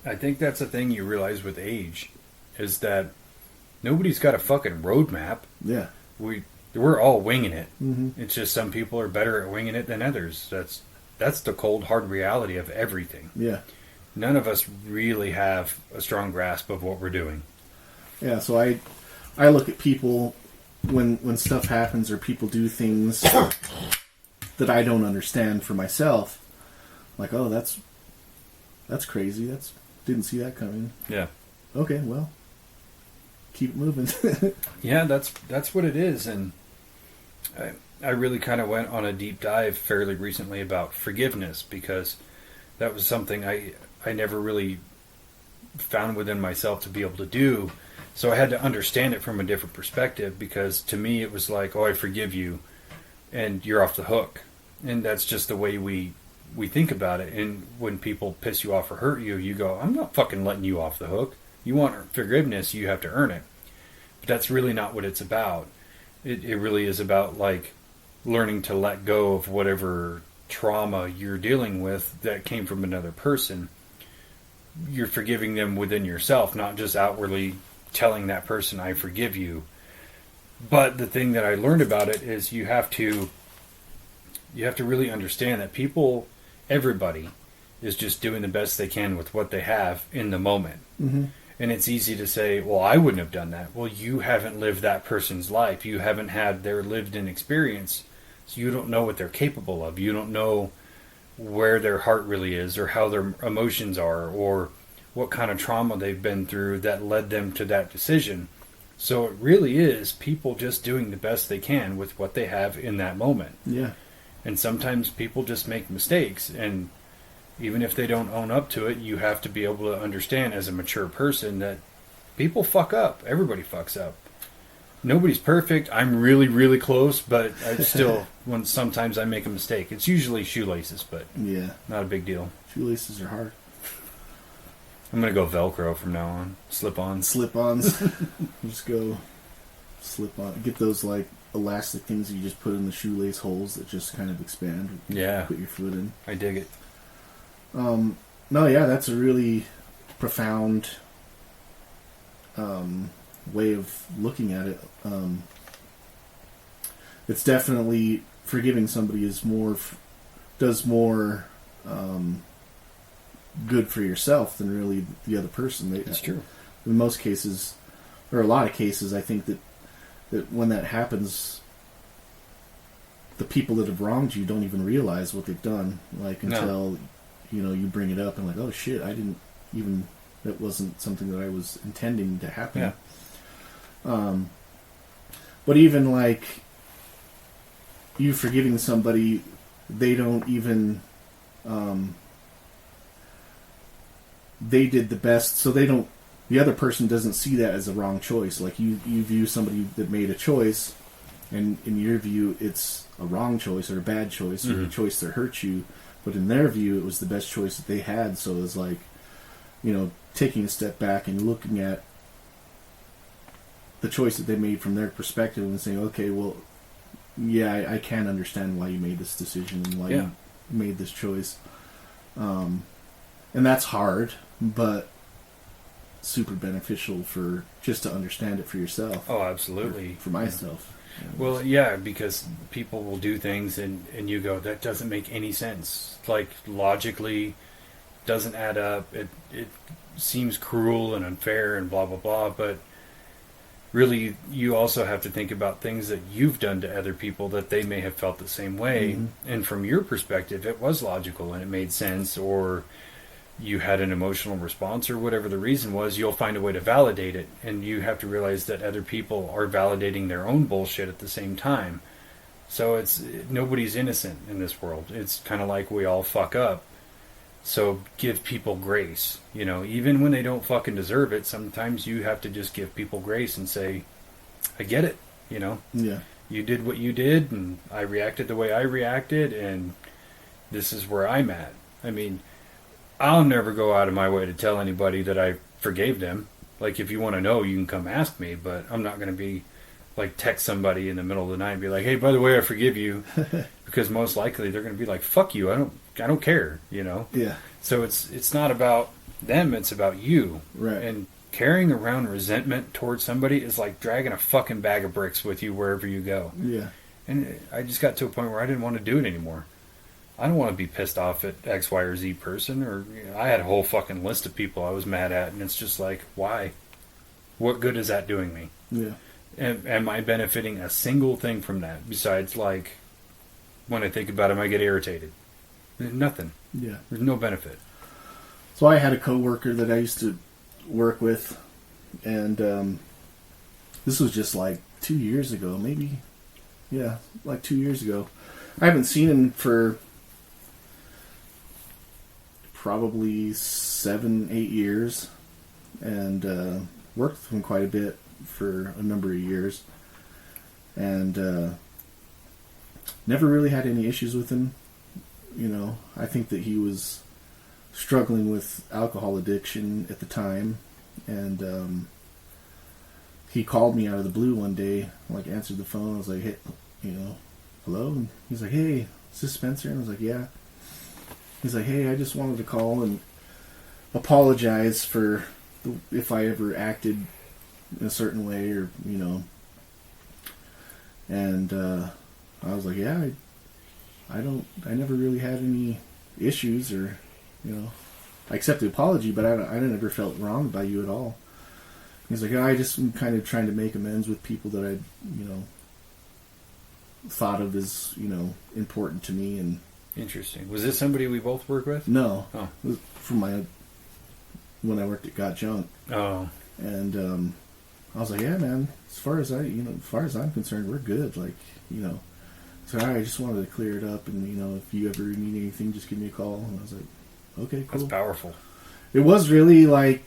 I think that's a thing you realize with age, is that nobody's got a fucking roadmap. Yeah. We're all winging it. Mm-hmm. It's just some people are better at winging it than others. That's the cold, hard reality of everything. Yeah. None of us really have a strong grasp of what we're doing. Yeah, so I look at people when stuff happens or people do things that I don't understand for myself. Like, oh, that's crazy. Didn't see that coming. Yeah. Okay, well, keep moving. Yeah, that's what it is. And I really kind of went on a deep dive fairly recently about forgiveness, because that was something I never really found within myself to be able to do. So I had to understand it from a different perspective, because to me it was like, oh, I forgive you and you're off the hook. And that's just the way we think about it. And when people piss you off or hurt you, you go, I'm not fucking letting you off the hook. You want forgiveness, you have to earn it. But that's really not what it's about. It really is about like learning to let go of whatever trauma you're dealing with that came from another person. You're forgiving them within yourself, not just outwardly telling that person, I forgive you. But the thing that I learned about it is you have to really understand that everybody is just doing the best they can with what they have in the moment. Mm-hmm. And it's easy to say, well, I wouldn't have done that. Well, you haven't lived that person's life. You haven't had their lived-in experience. So you don't know what they're capable of. You don't know where their heart really is, or how their emotions are, or what kind of trauma they've been through that led them to that decision. So it really is people just doing the best they can with what they have in that moment. Yeah. And sometimes people just make mistakes, and Even if they don't own up to it, you have to be able to understand as a mature person that people fuck up. Everybody fucks up. Nobody's perfect. I'm really, really close, but I still, when sometimes I make a mistake. It's usually shoelaces, but Yeah. not a big deal. Shoelaces are hard. I'm going to go Velcro from now on. Slip-ons. Slip-ons. Just go slip-on. Get those, like, elastic things you just put in the shoelace holes that just kind of expand. Yeah. Put your foot in. I dig it. No, yeah, that's a really profound way of looking at it. It's definitely forgiving somebody is does more good for yourself than really the other person. It's true. In most cases, or a lot of cases, I think that when that happens, the people that have wronged you don't even realize what they've done. Like until you bring it up and like, oh shit, I didn't even. That wasn't something that I was intending to happen. Yeah. But even like you forgiving somebody, they don't even. They did the best, so they don't. The other person doesn't see that as a wrong choice. Like you view somebody that made a choice, and in your view, it's a wrong choice or a bad choice or a choice that hurt you. But in their view, it was the best choice that they had. So it was like, taking a step back and looking at the choice that they made from their perspective and saying, okay, well, yeah, I can understand why you made this decision and why you made this choice. And that's hard, but super beneficial for just to understand it for yourself. Oh, absolutely. For myself. Well, yeah, because people will do things and you go, that doesn't make any sense. Like, logically, doesn't add up. It seems cruel and unfair and blah, blah, blah. But really, you also have to think about things that you've done to other people that they may have felt the same way. Mm-hmm. And from your perspective, it was logical and it made sense, or you had an emotional response, or whatever the reason was. You'll find a way to validate it. And you have to realize that other people are validating their own bullshit at the same time. So nobody's innocent in this world. It's kind of like we all fuck up. So give people grace. Even when they don't fucking deserve it, sometimes you have to just give people grace and say, I get it. Yeah. You did what you did, and I reacted the way I reacted, and this is where I'm at. I mean, I'll never go out of my way to tell anybody that I forgave them. Like, if you want to know, you can come ask me, but I'm not going to be like text somebody in the middle of the night and be like, hey, by the way, I forgive you. Because most likely they're going to be like, fuck you, I don't care, Yeah. So it's not about them, it's about you. Right. And carrying around resentment towards somebody is like dragging a fucking bag of bricks with you wherever you go. Yeah. And I just got to a point where I didn't want to do it anymore. I don't want to be pissed off at X, Y, or Z person. Or I had a whole fucking list of people I was mad at, and it's just like, why? What good is that doing me? Yeah. Am I benefiting a single thing from that besides, like, when I think about it, I get irritated? Nothing. Yeah. There's no benefit. So I had a coworker that I used to work with, and this was just like 2 years ago, maybe. Yeah, like 2 years ago. I haven't seen him for probably 7-8 years, and worked with him quite a bit for a number of years, and never really had any issues with him. I think that he was struggling with alcohol addiction at the time, and he called me out of the blue one day, like answered the phone. I was like, hey, hello? And he's like, hey, is this Spencer? And I was like, yeah. He's like, hey, I just wanted to call and apologize for if I ever acted in a certain way, or, and I was like, yeah, I never really had any issues, or, I accept the apology, but I never felt wronged by you at all. He's like, I just am kind of trying to make amends with people that I, thought of as, important to me. And interesting. Was this somebody we both work with? No. Oh. It was from when I worked at Got Junk. Oh. And I was like, yeah, man, as far as I'm concerned, we're good. Like, so I just wanted to clear it up, and if you ever need anything, just give me a call. And I was like, Okay, cool. That's powerful. It was really like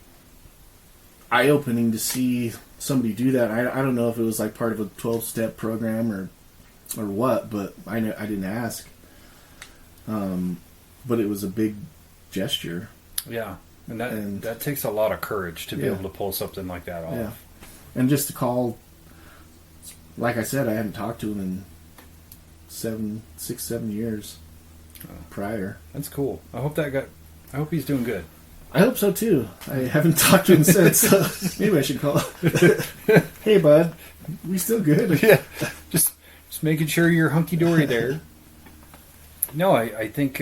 eye-opening to see somebody do that. I don't know if it was like part of a 12-step program or what, but I didn't ask. But it was a big gesture. Yeah, and that takes a lot of courage to be able to pull something like that off. Yeah, and just to call, like I said, I hadn't talked to him in 7 years prior. That's cool. I hope he's doing good. I hope so too. I haven't talked to him since, so maybe I should call. Hey, bud, we still good? Yeah, just making sure you're hunky dory there. No, I think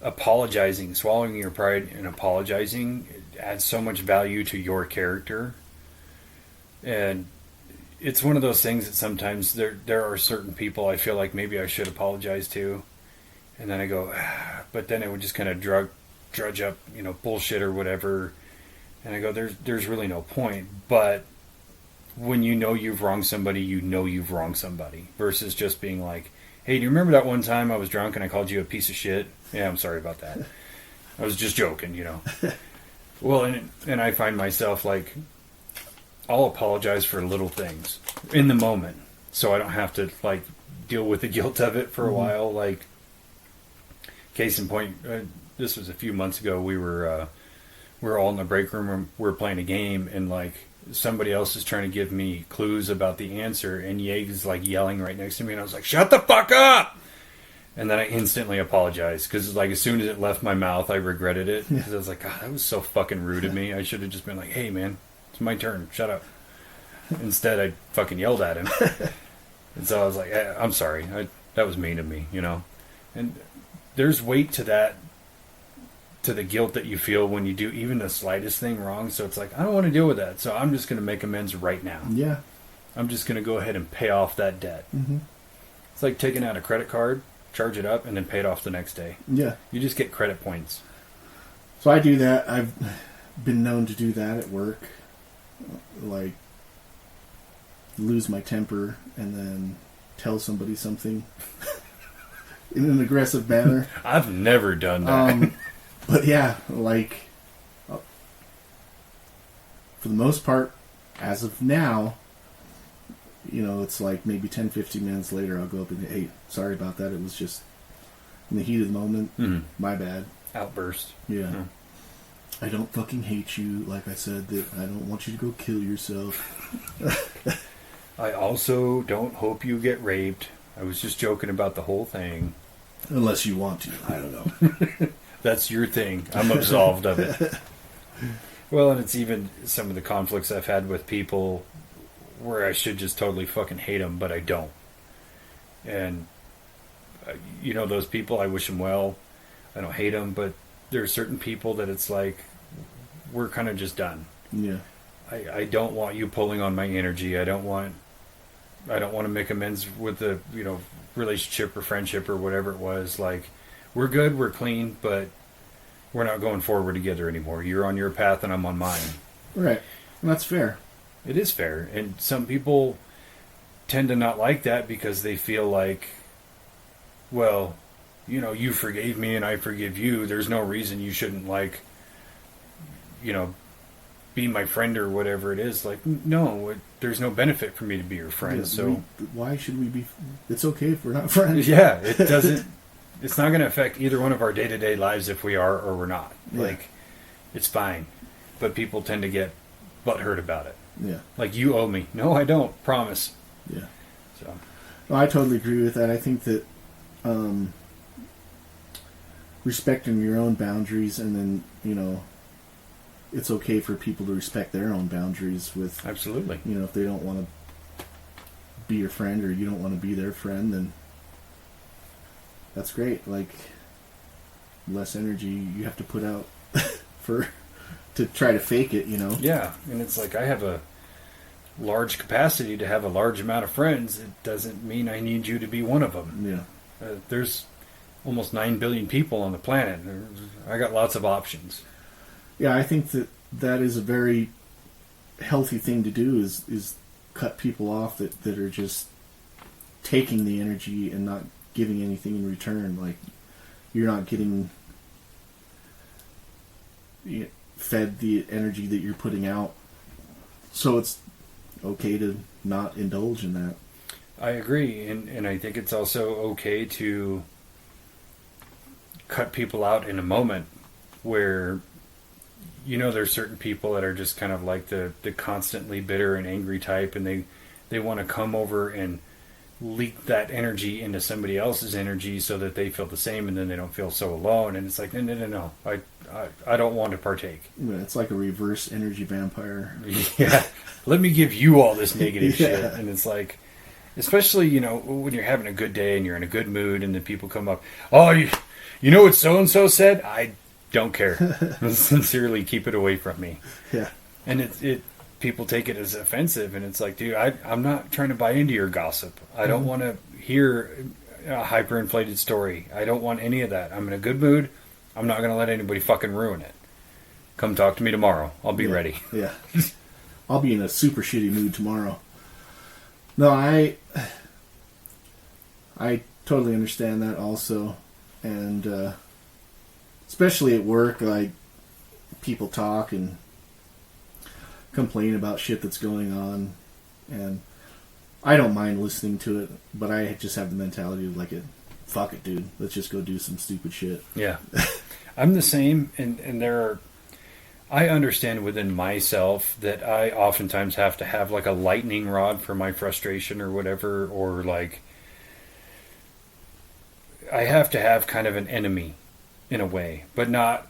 apologizing, swallowing your pride, and apologizing adds so much value to your character, and it's one of those things that sometimes there are certain people I feel like maybe I should apologize to, and then I go, but then it would just kind of drudge up, bullshit or whatever, and I go, there's really no point. But when you've wronged somebody, you've wronged somebody, versus just being like, hey, do you remember that one time I was drunk and I called you a piece of shit? Yeah, I'm sorry about that. I was just joking, Well, and I find myself like, I'll apologize for little things in the moment, so I don't have to like deal with the guilt of it for a while. Like, case in point, this was a few months ago. We were all in the break room and we were playing a game, and like somebody else is trying to give me clues about the answer, and Yeg is like yelling right next to me, and I was like, "Shut the fuck up!" And then I instantly apologized, because like as soon as it left my mouth, I regretted it, because I was like, God, that was so fucking rude of me. I should have just been like, hey man, it's my turn, shut up. Instead, I fucking yelled at him. And so I was like, I'm sorry, that was mean of me, And there's weight to that, to the guilt that you feel when you do even the slightest thing wrong. So it's like, I don't want to deal with that, so I'm just going to make amends right now. Yeah. I'm just going to go ahead and pay off that debt. Mm-hmm. It's like taking out a credit card, charge it up, and then pay it off the next day. Yeah. You just get credit points. So I do that. I've been known to do that at work. Like, lose my temper and then tell somebody something in an aggressive manner. I've never done that. But yeah, like, for the most part, as of now, it's like maybe 10, 15 minutes later, I'll go up and, hey, sorry about that. It was just in the heat of the moment. My bad. Outburst. Yeah. I don't fucking hate you. Like I said, that I don't want you to go kill yourself. I also don't hope you get raped. I was just joking about the whole thing. Unless you want to. I don't know. That's your thing. I'm absolved of it. Well, and it's even some of the conflicts I've had with people where I should just totally fucking hate them, but I don't. And, those people, I wish them well. I don't hate them, but there are certain people that it's like, we're kind of just done. Yeah. I don't want you pulling on my energy. I don't want to make amends with the, relationship or friendship or whatever it was. Like, we're good, we're clean, but we're not going forward together anymore. You're on your path and I'm on mine. Right. And that's fair. It is fair. And some people tend to not like that because they feel like, well, you forgave me and I forgive you. There's no reason you shouldn't, like, be my friend or whatever it is. Like, no, there's no benefit for me to be your friend. Yeah, so why should we be? It's okay if we're not friends. Yeah, it doesn't. It's not going to affect either one of our day-to-day lives if we are or we're not. Yeah. Like, it's fine. But people tend to get butthurt about it. Yeah. Like, you owe me. No, I don't. Promise. Yeah. So. Well, I totally agree with that. I think that respecting your own boundaries, and then, it's okay for people to respect their own boundaries with... Absolutely. If they don't want to be your friend or you don't want to be their friend, then that's great. Like, less energy you have to put out to try to fake it, Yeah, and it's like, I have a large capacity to have a large amount of friends. It doesn't mean I need you to be one of them. Yeah. There's almost 9 billion people on the planet. I got lots of options. Yeah, I think that is a very healthy thing to do, is cut people off that are just taking the energy and not giving anything in return. Like, you're not getting fed the energy that you're putting out. So it's okay to not indulge in that. I agree, and I think it's also okay to cut people out in a moment where, there's certain people that are just kind of like the constantly bitter and angry type, and they want to come over and leak that energy into somebody else's energy so that they feel the same, and then they don't feel so alone. And it's like, no. I don't want to partake. Yeah, it's like a reverse energy vampire. Yeah. Let me give you all this negative Yeah. shit. And it's like, especially, when you're having a good day and you're in a good mood and then people come up, oh, you know what so-and-so said? I don't care. Sincerely, keep it away from me. Yeah. And it people take it as offensive, and it's like, dude, I'm not trying to buy into your gossip. I don't want to hear a hyperinflated story. I don't want any of that. I'm in a good mood. I'm not going to let anybody fucking ruin it. Come talk to me tomorrow. I'll be ready. Yeah. I'll be in a super shitty mood tomorrow. No, I totally understand that also. And especially at work, like, people talk and complain about shit that's going on, and I don't mind listening to it, but I just have the mentality of like, fuck it, dude, let's just go do some stupid shit. Yeah. I'm the same, and I understand within myself that I oftentimes have to have like a lightning rod for my frustration or whatever, or like I have to have kind of an enemy in a way, but not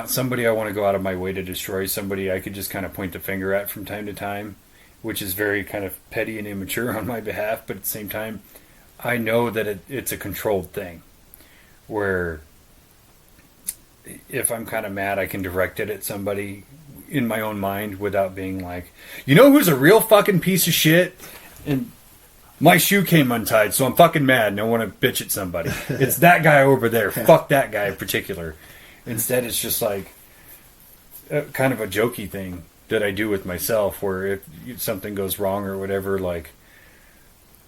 somebody I want to go out of my way to destroy, somebody I could just kind of point the finger at from time to time, which is very kind of petty and immature on my behalf, but at the same time, I know that it's a controlled thing, where if I'm kind of mad, I can direct it at somebody in my own mind without being like, who's a real fucking piece of shit? And my shoe came untied, so I'm fucking mad and I want to bitch at somebody. It's that guy over there. Fuck that guy in particular. Instead, it's just like kind of a jokey thing that I do with myself, where if something goes wrong or whatever, like,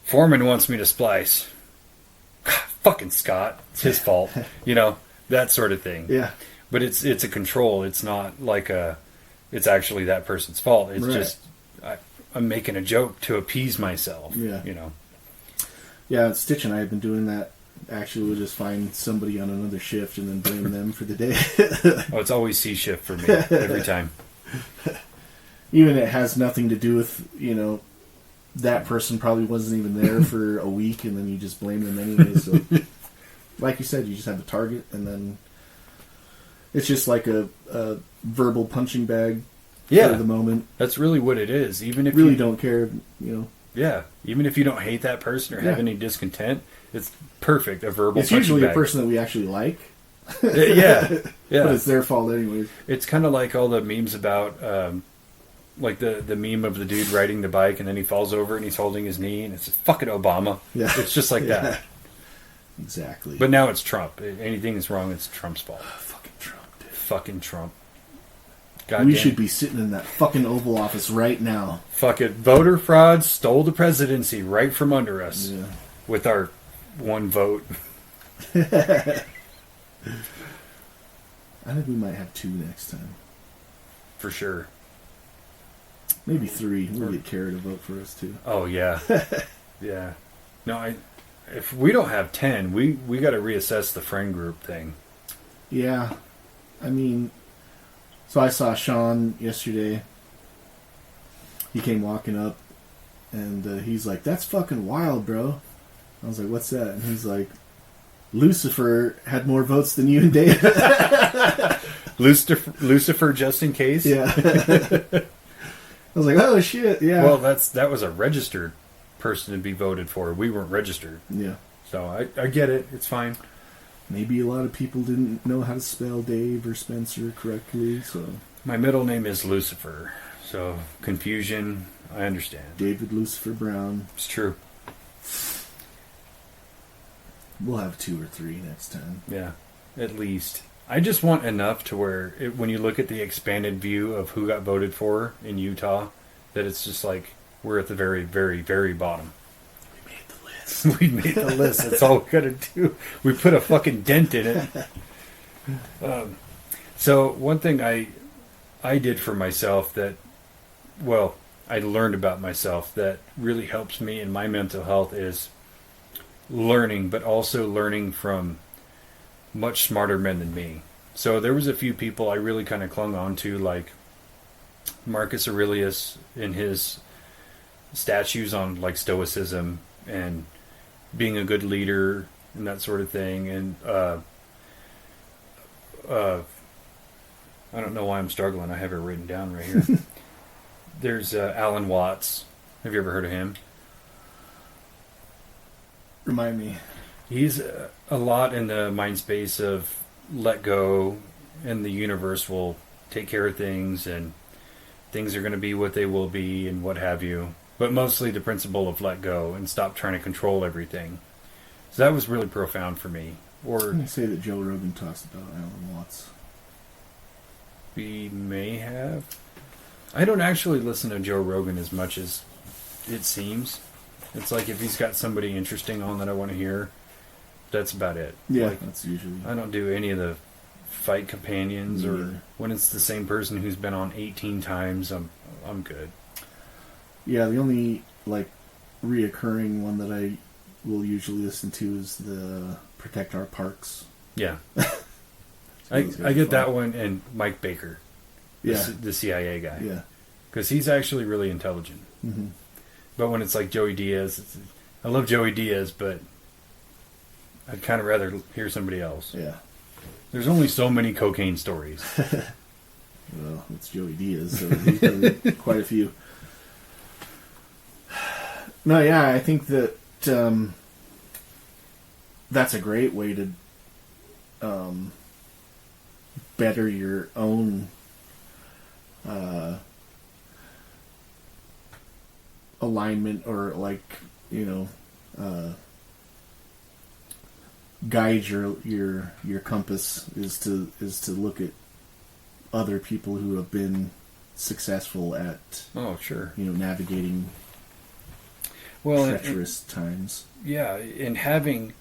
Foreman wants me to splice. Fucking Scott. It's his fault. That sort of thing. Yeah. But it's a control. It's not like it's actually that person's fault. It's just I'm making a joke to appease myself. Yeah. Yeah, Stitch and I have been doing that. Actually, we'll just find somebody on another shift and then blame them for the day. Oh, it's always C shift for me every time. Even it has nothing to do with, that person probably wasn't even there for a week, and then you just blame them anyway. So, like you said, you just have a target, and then it's just like a verbal punching bag for the moment. That's really what it is. Even if really you don't care, Yeah, even if you don't hate that person or have any discontent, it's perfect. A verbal. It's usually bag. a person that we actually like. Yeah. But it's their fault anyways. It's kind of like all the memes about, like the meme of the dude riding the bike and then he falls over and he's holding his knee and it's fucking Obama. Yeah. It's just like that. Exactly. But now it's Trump. Anything that's wrong, it's Trump's fault. Fucking Trump, dude. Fucking Trump. We should be sitting in that fucking Oval Office right now. Fuck it. Voter fraud stole the presidency right from under us with our one vote. I think we might have 2 next time. For sure. Maybe 3. We'll get Kara to vote for us too. Oh, yeah. Yeah. No, if we don't have 10, we got to reassess the friend group thing. Yeah. I mean, so I saw Sean yesterday. He came walking up, and he's like, "That's fucking wild, bro." I was like, "What's that?" And he's like, "Lucifer had more votes than you and Dave." Lucifer, just in case. Yeah. I was like, "Oh shit, yeah." Well, that was a registered person to be voted for. We weren't registered. Yeah. So I get it. It's fine. Maybe a lot of people didn't know how to spell Dave or Spencer correctly, so... My middle name is Lucifer, so confusion, I understand. David Lucifer Brown. It's true. We'll have 2 or 3 next time. Yeah, at least. I just want enough to where, when you look at the expanded view of who got voted for in Utah, that it's just like, we're at the very, very, very bottom. We made the list. That's all we gotta do. We put a fucking dent in it. So one thing I did for myself that, well, I learned about myself that really helps me in my mental health is learning, but also learning from much smarter men than me. So there was a few people I really kind of clung on to, like Marcus Aurelius in his statues on like stoicism and being a good leader and that sort of thing. And I don't know why I'm struggling. I have it written down right here. There's Alan Watts. Have you ever heard of him? Remind me. He's a lot in the mind space of let go, and the universe will take care of things, and things are going to be what they will be, and what have you. But mostly the principle of let go and stop trying to control everything. So that was really profound for me. Or I say that Joe Rogan talks about Alan Watts. we may have. I don't actually listen to Joe Rogan as much as it seems. It's like if he's got somebody interesting on that I want to hear, that's about it. Yeah, Like, that's usually. I don't do any of the fight companions, Me or either. when it's the same person who's been on 18 times. I'm good. Yeah, the only like reoccurring one that I will usually listen to is the Protect Our Parks. Yeah, So those guys I are get that fun. one, and Mike Baker, Yeah, the CIA guy, yeah. because he's actually really intelligent. Mm-hmm. But when it's like Joey Diaz, I love Joey Diaz, but I'd kind of rather hear somebody else. Yeah. There's only so many cocaine stories. Well, it's Joey Diaz, so he's done quite a few. No, yeah, I think that that's a great way to better your own alignment, or like, guide your compass is to look at other people who have been successful at Oh, sure. navigating Well, treacherous times. yeah, and having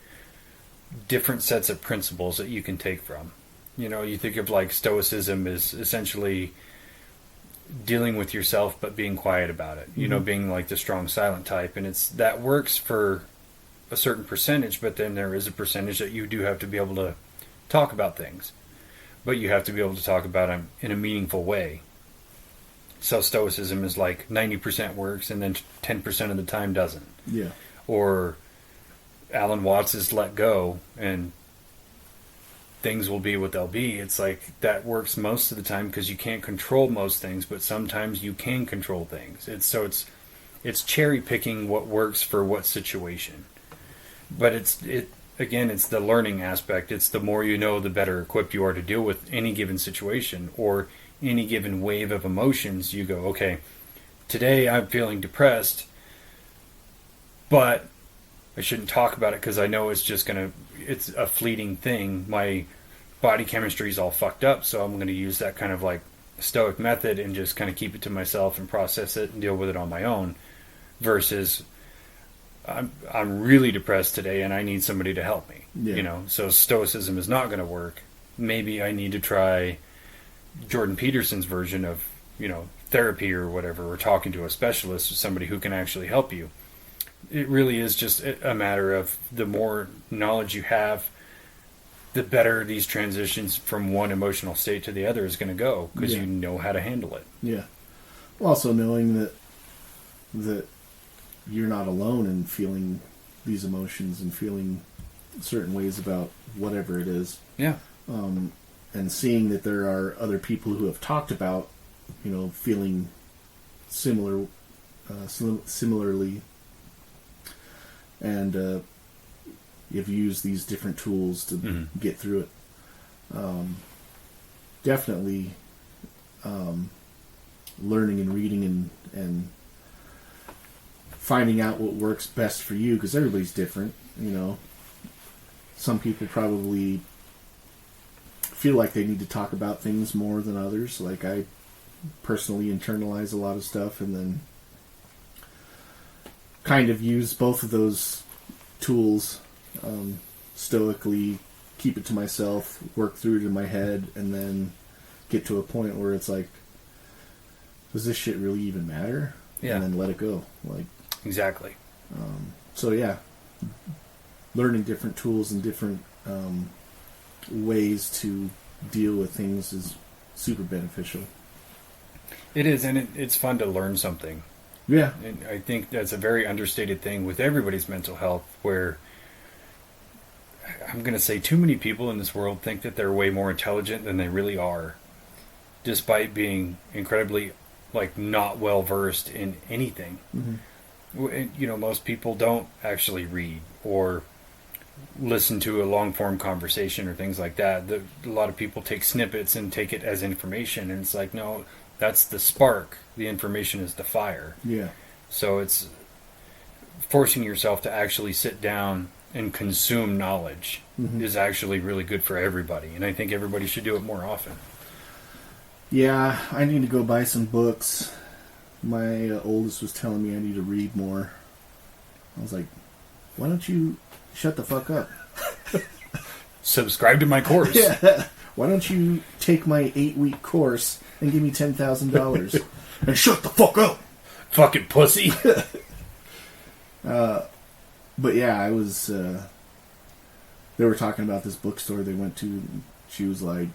different sets of principles that you can take from. You think of like Stoicism is essentially dealing with yourself but being quiet about it. Being like the strong silent type, and that works for a certain percentage, but then there is a percentage that you do have to be able to talk about things, but you have to be able to talk about them in a meaningful way. So Stoicism is like 90% works, and then 10% of the time doesn't. Yeah. Or Alan Watts is let go, and things will be what they'll be. It's like that works most of the time because you can't control most things, but sometimes you can control things. It's cherry picking what works for what situation. But it's the learning aspect. It's the more you know, the better equipped you are to deal with any given situation or any given wave of emotions. You go, okay, today I'm feeling depressed, but I shouldn't talk about it because I know it's a fleeting thing. My body chemistry is all fucked up, so I'm going to use that kind of like stoic method and just kind of keep it to myself and process it and deal with it on my own, versus I'm really depressed today and I need somebody to help me. Yeah. So stoicism is not going to work. Maybe I need to try Jordan Peterson's version of, therapy or whatever, or talking to a specialist or somebody who can actually help you. It really is just a matter of the more knowledge you have, the better these transitions from one emotional state to the other is going to go, because you know how to handle it. Yeah. Also knowing that you're not alone in feeling these emotions and feeling certain ways about whatever it is. Yeah. And seeing that there are other people who have talked about, feeling similarly, and you've used these different tools to get through it. Definitely learning and reading and finding out what works best for you, because everybody's different. Some people probably feel like they need to talk about things more than others. Like, I personally internalize a lot of stuff and then kind of use both of those tools, stoically keep it to myself, work through it in my head, and then get to a point where it's like, does this shit really even matter? Yeah. And then let it go. Like, exactly. So yeah, learning different tools and different ways to deal with things is super beneficial. It is, and it's fun to learn something. Yeah. And I think that's a very understated thing with everybody's mental health, where I'm going to say too many people in this world think that they're way more intelligent than they really are, despite being incredibly, like, not well versed in anything. Mm-hmm. Most people don't actually read or listen to a long form conversation or things like that. A lot of people take snippets and take it as information, and it's like, no, that's the spark. The information is the fire. Yeah. So it's forcing yourself to actually sit down and consume knowledge is actually really good for everybody, and I think everybody should do it more often. Yeah, I need to go buy some books. My oldest was telling me I need to read more. I was like, why don't you shut the fuck up? Subscribe to my course. Yeah. Why don't you take my 8-week course and give me $10,000 and shut the fuck up? Fucking pussy. But yeah, I was, they were talking about this bookstore they went to, and she was like,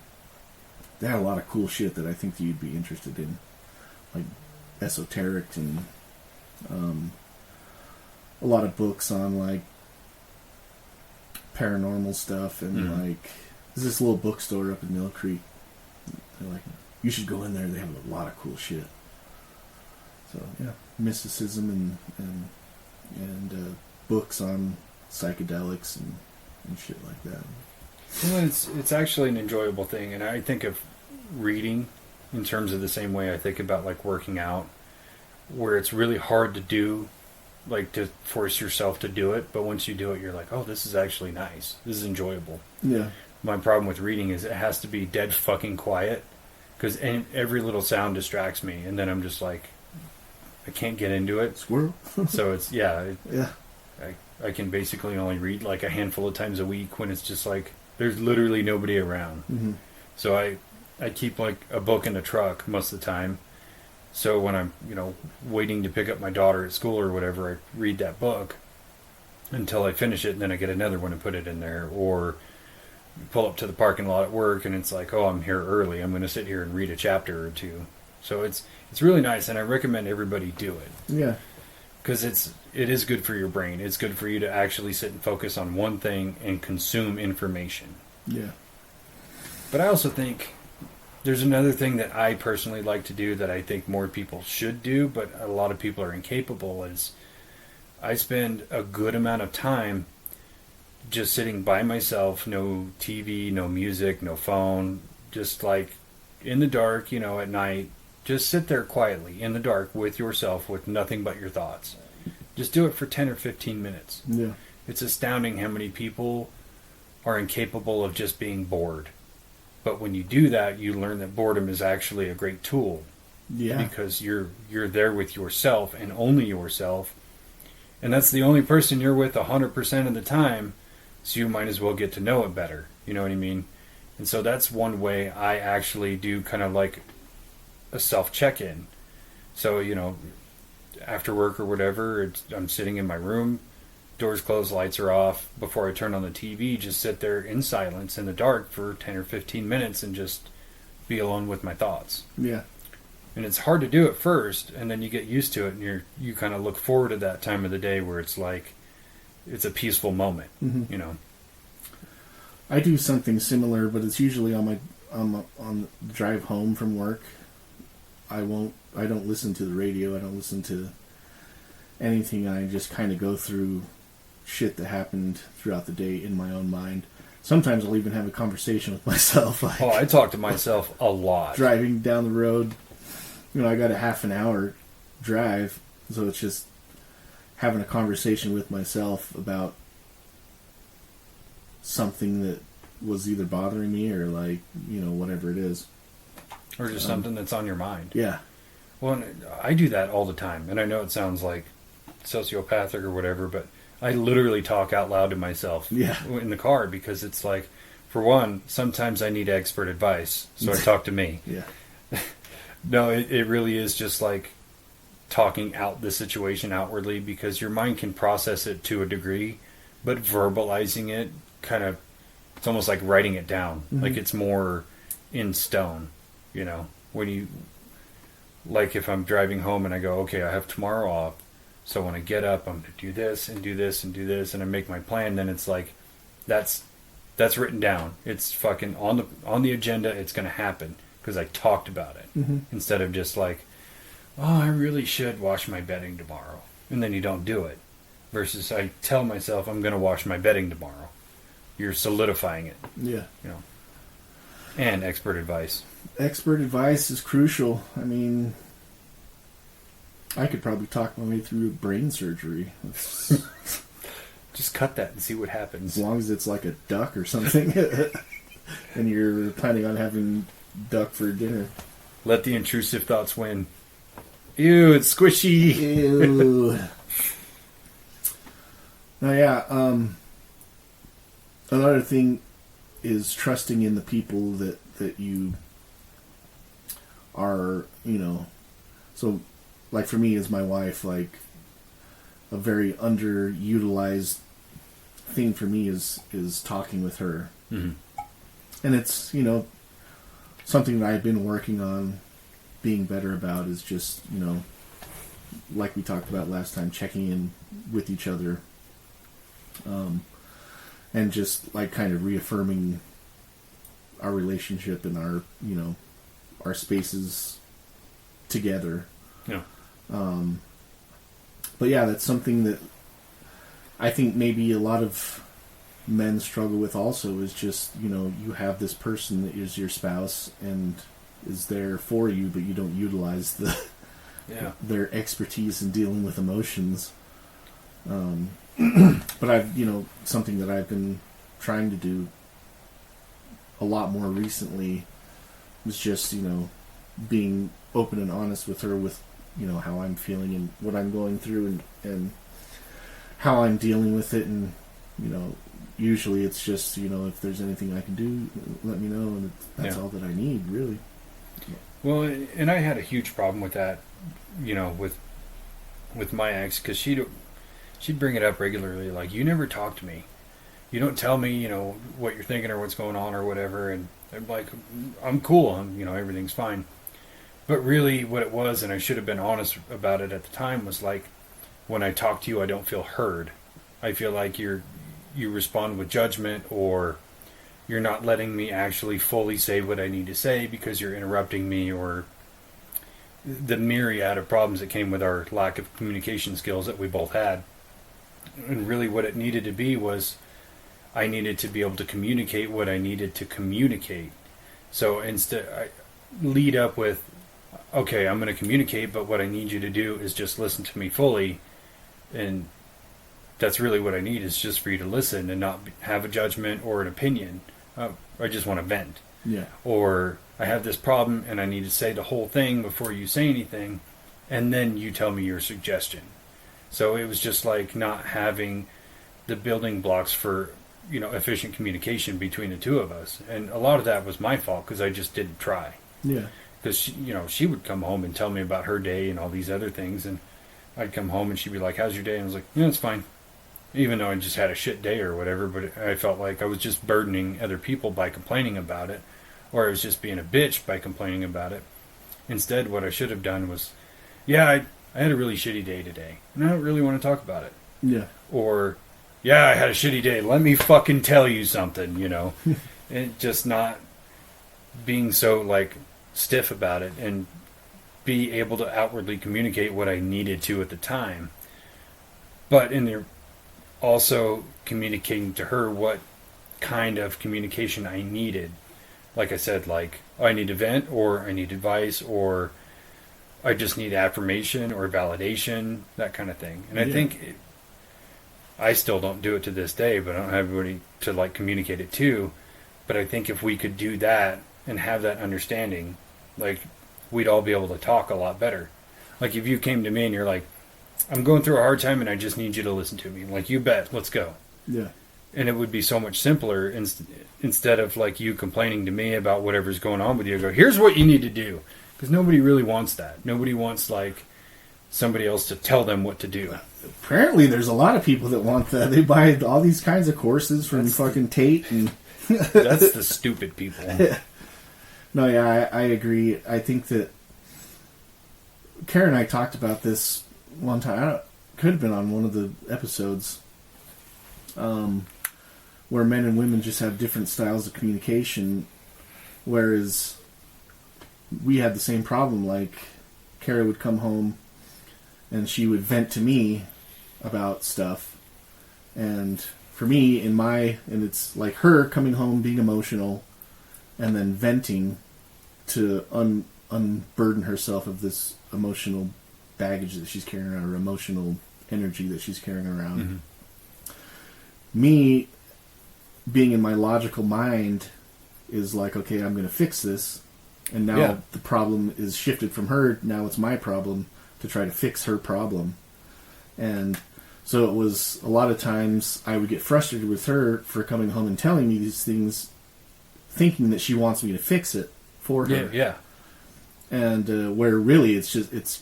they had a lot of cool shit that I think that you'd be interested in. Like esoteric and a lot of books on like paranormal stuff and like there's this little bookstore up in Mill Creek. They're like, you should go in there. They have a lot of cool shit. So yeah, mysticism and books on psychedelics and shit like that. Well, it's actually an enjoyable thing, and I think of reading in terms of the same way I think about like working out, where it's really hard to do, like to force yourself to do it, but once you do it, you're like, oh, this is actually nice. This is enjoyable. Yeah. My problem with reading is it has to be dead fucking quiet, because every little sound distracts me, and then I'm just like, I can't get into it. Squirrel. So it's, yeah. Yeah. I can basically only read like a handful of times a week when it's just like, there's literally nobody around. Mm-hmm. So I keep like a book in the truck most of the time. So when I'm, waiting to pick up my daughter at school or whatever, I read that book until I finish it, and then I get another one and put it in there. Or pull up to the parking lot at work, and it's like, oh, I'm here early. I'm going to sit here and read a chapter or two. So it's really nice, and I recommend everybody do it. Yeah. Because it is good for your brain. It's good for you to actually sit and focus on one thing and consume information. Yeah. But I also think there's another thing that I personally like to do that I think more people should do, but a lot of people are incapable, is I spend a good amount of time just sitting by myself, no TV, no music, no phone, just like in the dark, at night. Just sit there quietly in the dark with yourself with nothing but your thoughts. Just do it for 10 or 15 minutes. Yeah. It's astounding how many people are incapable of just being bored. But when you do that, you learn that boredom is actually a great tool. Yeah. Because you're there with yourself and only yourself. And that's the only person you're with 100% of the time, so you might as well get to know it better. You know what I mean? And so that's one way I actually do kind of like a self-check-in. So, after work or whatever, I'm sitting in my room, doors closed, lights are off. Before I turn on the TV, just sit there in silence in the dark for 10 or 15 minutes and just be alone with my thoughts. Yeah. And it's hard to do at first, and then you get used to it, and you kind of look forward to that time of the day where it's like, it's a peaceful moment, I do something similar, but it's usually on the drive home from work. I don't listen to the radio. I don't listen to anything. I just kind of go through shit that happened throughout the day in my own mind. Sometimes I'll even have a conversation with myself. Like, I talk to myself a lot. Driving down the road, I got a half an hour drive, so it's just having a conversation with myself about something that was either bothering me or whatever it is. Or just something that's on your mind. Yeah. Well, I do that all the time. And I know it sounds like sociopathic or whatever, but I literally talk out loud to myself in the car, because it's like, for one, sometimes I need expert advice, so I talk to me. Yeah. No, it really is just like talking out the situation outwardly, because your mind can process it to a degree, but verbalizing it kind of, it's almost like writing it down. Mm-hmm. Like it's more in stone, you know, when you, like if I'm driving home and I go, okay, I have tomorrow off, so when I get up, I'm going to do this and do this and do this, and I make my plan, then it's like, that's written down. It's fucking on the agenda. It's going to happen because I talked about it, instead of just like, oh, I really should wash my bedding tomorrow, and then you don't do it. Versus I tell myself I'm going to wash my bedding tomorrow. You're solidifying it. Yeah. You know. And expert advice. Expert advice is crucial. I mean, I could probably talk my way through brain surgery. Just cut that and see what happens. As long as it's like a duck or something, and you're planning on having duck for dinner. Let the intrusive thoughts win. Ew, it's squishy. Ew. Now, yeah, another thing is trusting in the people that you are, you know. So, like for me, as my wife, like a very underutilized thing for me is talking with her. Mm-hmm. And it's, you know, something that I've been working on being better about, is just, you know, like we talked about last time, checking in with each other. And just like kind of reaffirming our relationship and our, you know, our spaces together. Yeah. But yeah, that's something that I think maybe a lot of men struggle with also, is just, you know, you have this person that is your spouse and is there for you, but you don't utilize their expertise in dealing with emotions. But I've, you know, something that I've been trying to do a lot more recently was just, you know, being open and honest with her with, you know, how I'm feeling and what I'm going through and how I'm dealing with it. And, you know, usually it's just, you know, if there's anything I can do, let me know. And that's all that I need, really. Well, and I had a huge problem with that, you know, with my ex, because she'd bring it up regularly, like, you never talk to me. You don't tell me, you know, what you're thinking or what's going on or whatever. And I'm like, I'm cool. You know, everything's fine. But really what it was, and I should have been honest about it at the time, was like, when I talk to you, I don't feel heard. I feel like you respond with judgment, or you're not letting me actually fully say what I need to say because you're interrupting me, or the myriad of problems that came with our lack of communication skills that we both had. And really what it needed to be was, I needed to be able to communicate what I needed to communicate. So instead, I lead up with, okay, I'm going to communicate, but what I need you to do is just listen to me fully. And that's really what I need, is just for you to listen and not have a judgment or an opinion. I just want to vent. Yeah. Or I have this problem and I need to say the whole thing before you say anything, and then you tell me your suggestion. So it was just like not having the building blocks for, you know, efficient communication between the two of us. And a lot of that was my fault, because I just didn't try. Yeah. Because, you know, she would come home and tell me about her day and all these other things, and I'd come home and she'd be like, how's your day? And I was like, yeah, it's fine. Even though I just had a shit day or whatever, but I felt like I was just burdening other people by complaining about it, or I was just being a bitch by complaining about it. Instead, what I should have done was, yeah, I had a really shitty day today, and I don't really want to talk about it. Yeah. Or, yeah, I had a shitty day. Let me fucking tell you something, you know. And just not being so, like, stiff about it, and be able to outwardly communicate what I needed to at the time. But in there, also communicating to her what kind of communication I needed. Like I said, like, oh, I need to vent, or I need advice, or I just need affirmation or validation, that kind of thing. And I think I still don't do it to this day, but I don't have anybody to, like, communicate it to. But I think if we could do that and have that understanding, like, we'd all be able to talk a lot better. Like, if you came to me and you're like, I'm going through a hard time and I just need you to listen to me. I'm like, you bet, let's go. Yeah. And it would be so much simpler instead of like you complaining to me about whatever's going on with you. I go, here's what you need to do. Because nobody really wants that. Nobody wants like somebody else to tell them what to do. Apparently, there's a lot of people that want that. They buy all these kinds of courses from fucking Tate. And that's the stupid people. No, yeah, I agree. I think that Karen and I talked about this one time. Could have been on one of the episodes. Where men and women just have different styles of communication, whereas we had the same problem. Like, Kara would come home and she would vent to me about stuff, and for me, and it's like her coming home being emotional and then venting to unburden herself of this emotional baggage that she's carrying around, or emotional energy that she's carrying around. Mm-hmm. Me being in my logical mind is like, okay, I'm going to fix this. And now the problem is shifted from her. Now it's my problem to try to fix her problem. And so it was a lot of times I would get frustrated with her for coming home and telling me these things, thinking that she wants me to fix it for her. Yeah. And where really it's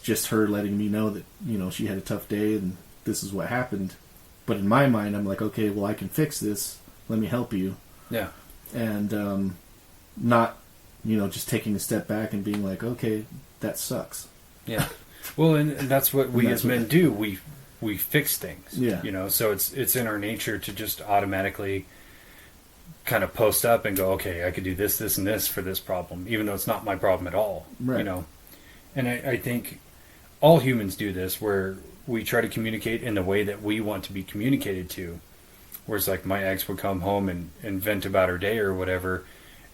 just her letting me know that, she had a tough day and this is what happened. But in my mind, I'm like, okay, well, I can fix this. Let me help you. Yeah. And not, just taking a step back and being like, okay, that sucks. Yeah. Well, and that's what we as men do. We fix things. Yeah. So it's in our nature to just automatically kind of post up and go, okay, I could do this, this, and this for this problem, even though it's not my problem at all. Right. And I think all humans do this, where we try to communicate in the way that we want to be communicated to. Whereas like my ex would come home and vent about her day or whatever,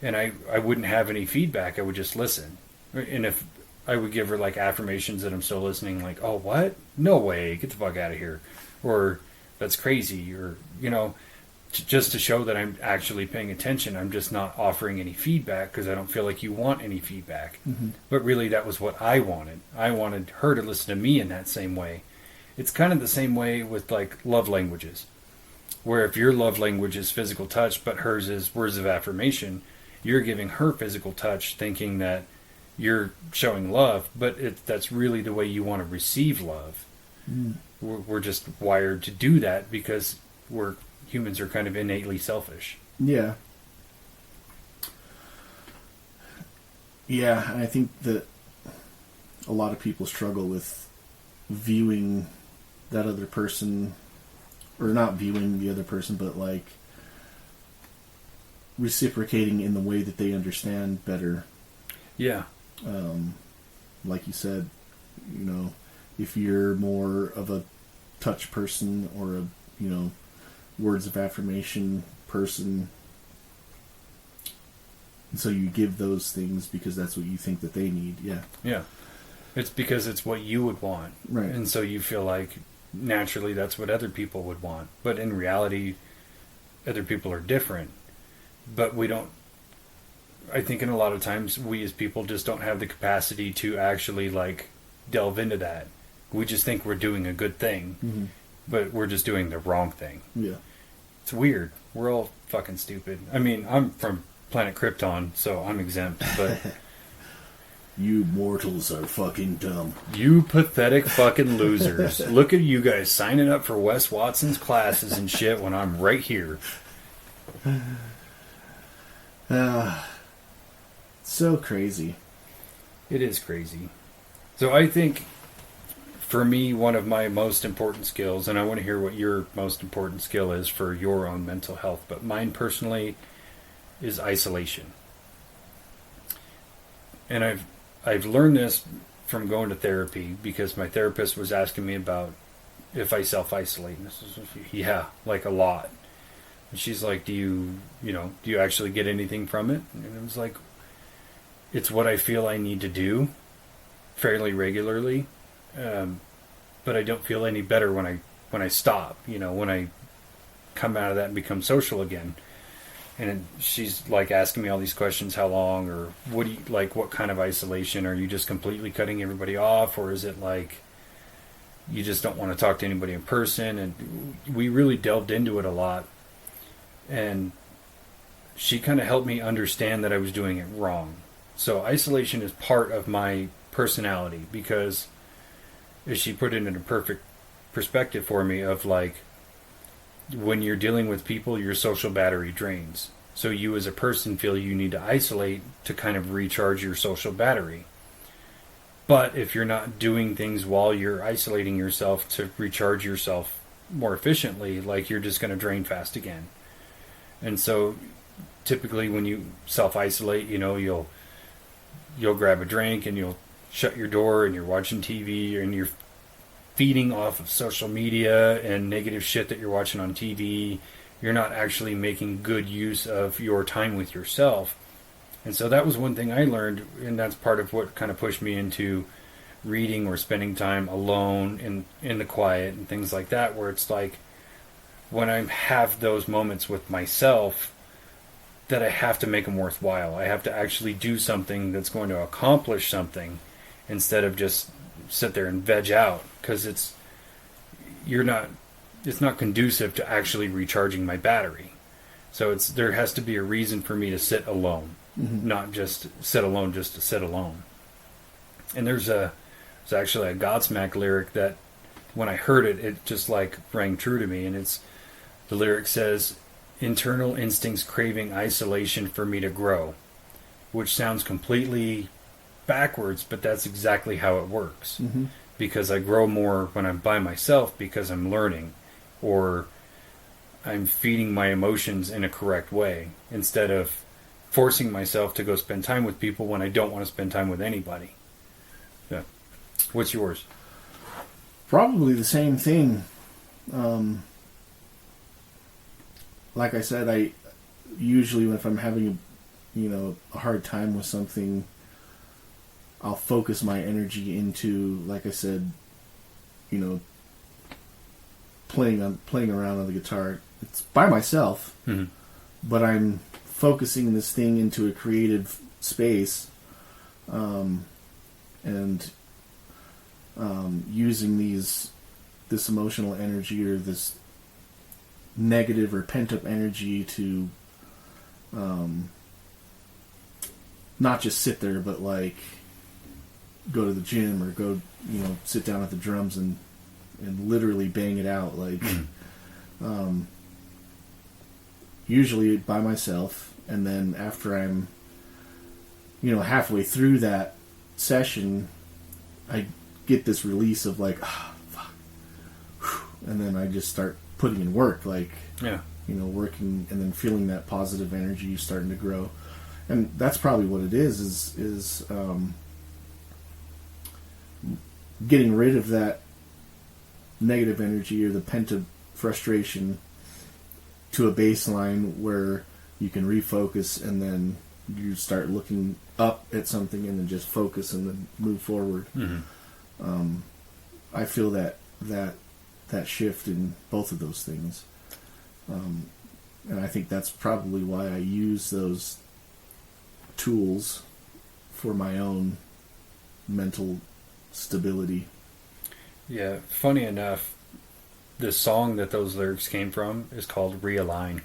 and I wouldn't have any feedback. I would just listen. And if I would give her like affirmations that I'm still listening, like, oh, what? No way, get the fuck out of here. Or that's crazy. Or, just to show that I'm actually paying attention. I'm just not offering any feedback because I don't feel like you want any feedback. Mm-hmm. But really that was what I wanted. I wanted her to listen to me in that same way. It's kind of the same way with like love languages, where if your love language is physical touch, but hers is words of affirmation, you're giving her physical touch thinking that you're showing love, but that's really the way you want to receive love. Mm. We're just wired to do that because humans are kind of innately selfish. Yeah. Yeah, and I think that a lot of people struggle with viewing that other person, or not viewing the other person, but like reciprocating in the way that they understand better. Yeah. Like you said, if you're more of a touch person or a, words of affirmation person, and so you give those things because that's what you think that they need. Yeah. Yeah. It's because it's what you would want. Right. And so you feel like naturally that's what other people would want. But in reality, other people are different. But I think in a lot of times we as people just don't have the capacity to actually like delve into that. We just think we're doing a good thing, mm-hmm. but we're just doing the wrong thing. Yeah. It's weird. We're all fucking stupid. I mean, I'm from planet Krypton, so I'm exempt, but you mortals are fucking dumb. You pathetic fucking losers. Look at you guys signing up for Wes Watson's classes and shit when I'm right here. So crazy. It is crazy. So I think, for me, one of my most important skills, and I want to hear what your most important skill is for your own mental health, but mine personally is isolation. And I've learned this from going to therapy because my therapist was asking me about if I self-isolate. And this is, yeah, like a lot. And she's like, do you actually get anything from it? And it was like, it's what I feel I need to do fairly regularly. But I don't feel any better when I stop, when I come out of that and become social again. And she's like asking me all these questions, how long, or what kind of isolation? Are you just completely cutting everybody off, or is it like you just don't want to talk to anybody in person? And we really delved into it a lot. And she kind of helped me understand that I was doing it wrong. So isolation is part of my personality because, as she put it in a perfect perspective for me, of like, when you're dealing with people, your social battery drains. So you as a person feel you need to isolate to kind of recharge your social battery. But if you're not doing things while you're isolating yourself to recharge yourself more efficiently, like, you're just going to drain fast again. And so typically when you self-isolate, you'll grab a drink and you'll shut your door and you're watching TV and you're feeding off of social media and negative shit that you're watching on TV. You're not actually making good use of your time with yourself. And so that was one thing I learned, and that's part of what kind of pushed me into reading or spending time alone in the quiet and things like that, where it's like, when I have those moments with myself, that I have to make them worthwhile. I have to actually do something that's going to accomplish something instead of just sit there and veg out, because it's not conducive to actually recharging my battery. So there has to be a reason for me to sit alone, not just sit alone just to sit alone. And there's actually a Godsmack lyric that when I heard it, it just like rang true to me. And the lyric says, "Internal instincts craving isolation for me to grow," which sounds completely backwards, but that's exactly how it works. Because I grow more when I'm by myself, because I'm learning, or I'm feeding my emotions in a correct way, instead of forcing myself to go spend time with people when I don't want to spend time with anybody. Yeah. What's yours? Probably the same thing. Like I said, I usually, if I'm having a hard time with something, I'll focus my energy into, like I said, playing around on the guitar. It's by myself, but I'm focusing this thing into a creative space, and using this emotional energy, or this negative or pent-up energy, to not just sit there, but like go to the gym, or go sit down at the drums and literally bang it out, like usually by myself. And then after I'm halfway through that session, I get this release of like, fuck, and then I just start putting in work, like, working, and then feeling that positive energy starting to grow. And that's probably what it is getting rid of that negative energy, or the pent-up frustration, to a baseline where you can refocus, and then you start looking up at something, and then just focus, and then move forward. I feel that shift in both of those things, and I think that's probably why I use those tools for my own mental stability. Yeah, funny enough, the song that those lyrics came from is called Realign.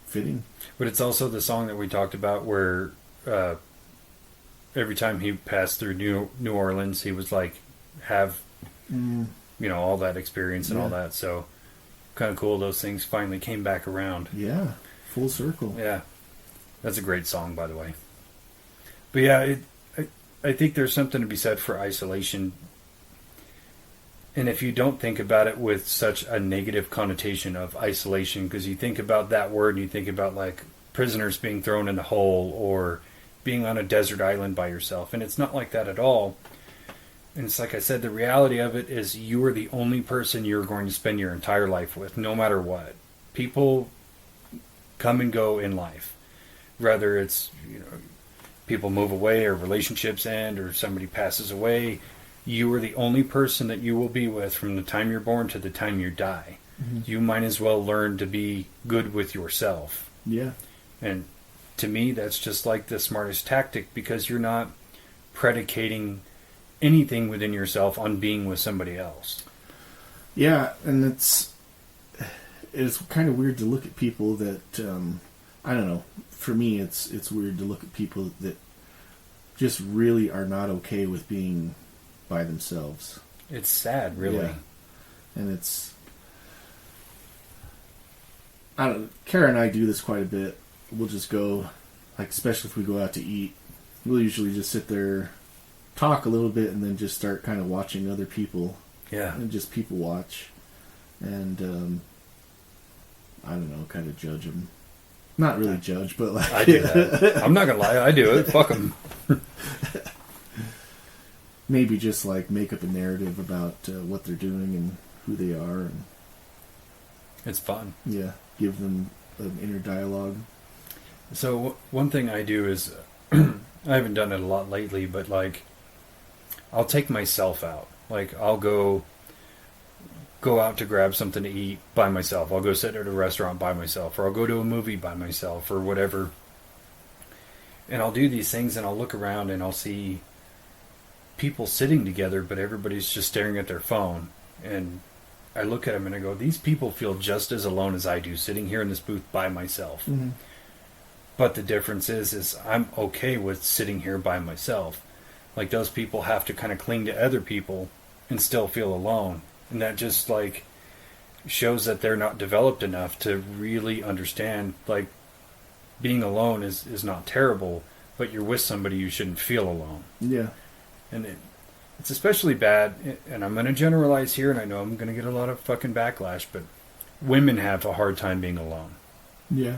Fitting. But it's also the song that we talked about where every time he passed through New Orleans, he was like, have, all that experience and all that. So kind of cool those things finally came back around. Yeah, full circle. Yeah. That's a great song, by the way. But yeah, I think there's something to be said for isolation. And if you don't think about it with such a negative connotation of isolation, because you think about that word and you think about like prisoners being thrown in a hole, or being on a desert island by yourself. And it's not like that at all. And it's like I said, the reality of it is you are the only person you're going to spend your entire life with, no matter what. People come and go in life. Whether it's, people move away, or relationships end, or somebody passes away, you are the only person that you will be with from the time you're born to the time you die. You might as well learn to be good with yourself. Yeah. And to me, that's just like the smartest tactic, because you're not predicating anything within yourself on being with somebody else. Yeah, and it's kind of weird to look at people that I don't know. For me, it's weird to look at people that just really are not okay with being by themselves. It's sad, really. Yeah. And it's, I don't. Kara and I do this quite a bit. We'll just go, like, especially if we go out to eat, we'll usually just sit there, talk a little bit, and then just start kind of watching other people. Yeah. And just people watch. And, I don't know, kind of judge them. Not really judge, but like... I do that. I'm not going to lie, I do it. Fuck them. Maybe just, like, make up a narrative about what they're doing and who they are. And, it's fun. yeah, give them an inner dialogue. So one thing I do is, I haven't done it a lot lately, but like, I'll take myself out. Like, I'll go out to grab something to eat by myself. I'll go sit at a restaurant by myself, or I'll go to a movie by myself, or whatever. And I'll do these things, and I'll look around, and I'll see people sitting together, but everybody's just staring at their phone. And I look at them, and I go, these people feel just as alone as I do, sitting here in this booth by myself. Mm-hmm. But the difference is I'm okay with sitting here by myself. Like, those people have to kind of cling to other people and still feel alone. And that just, like, shows that they're not developed enough to really understand, like, being alone is not terrible, but you're with somebody, you shouldn't feel alone. Yeah. And it's especially bad, and I'm going to generalize here, and I know I'm going to get a lot of fucking backlash, but women have a hard time being alone. Yeah.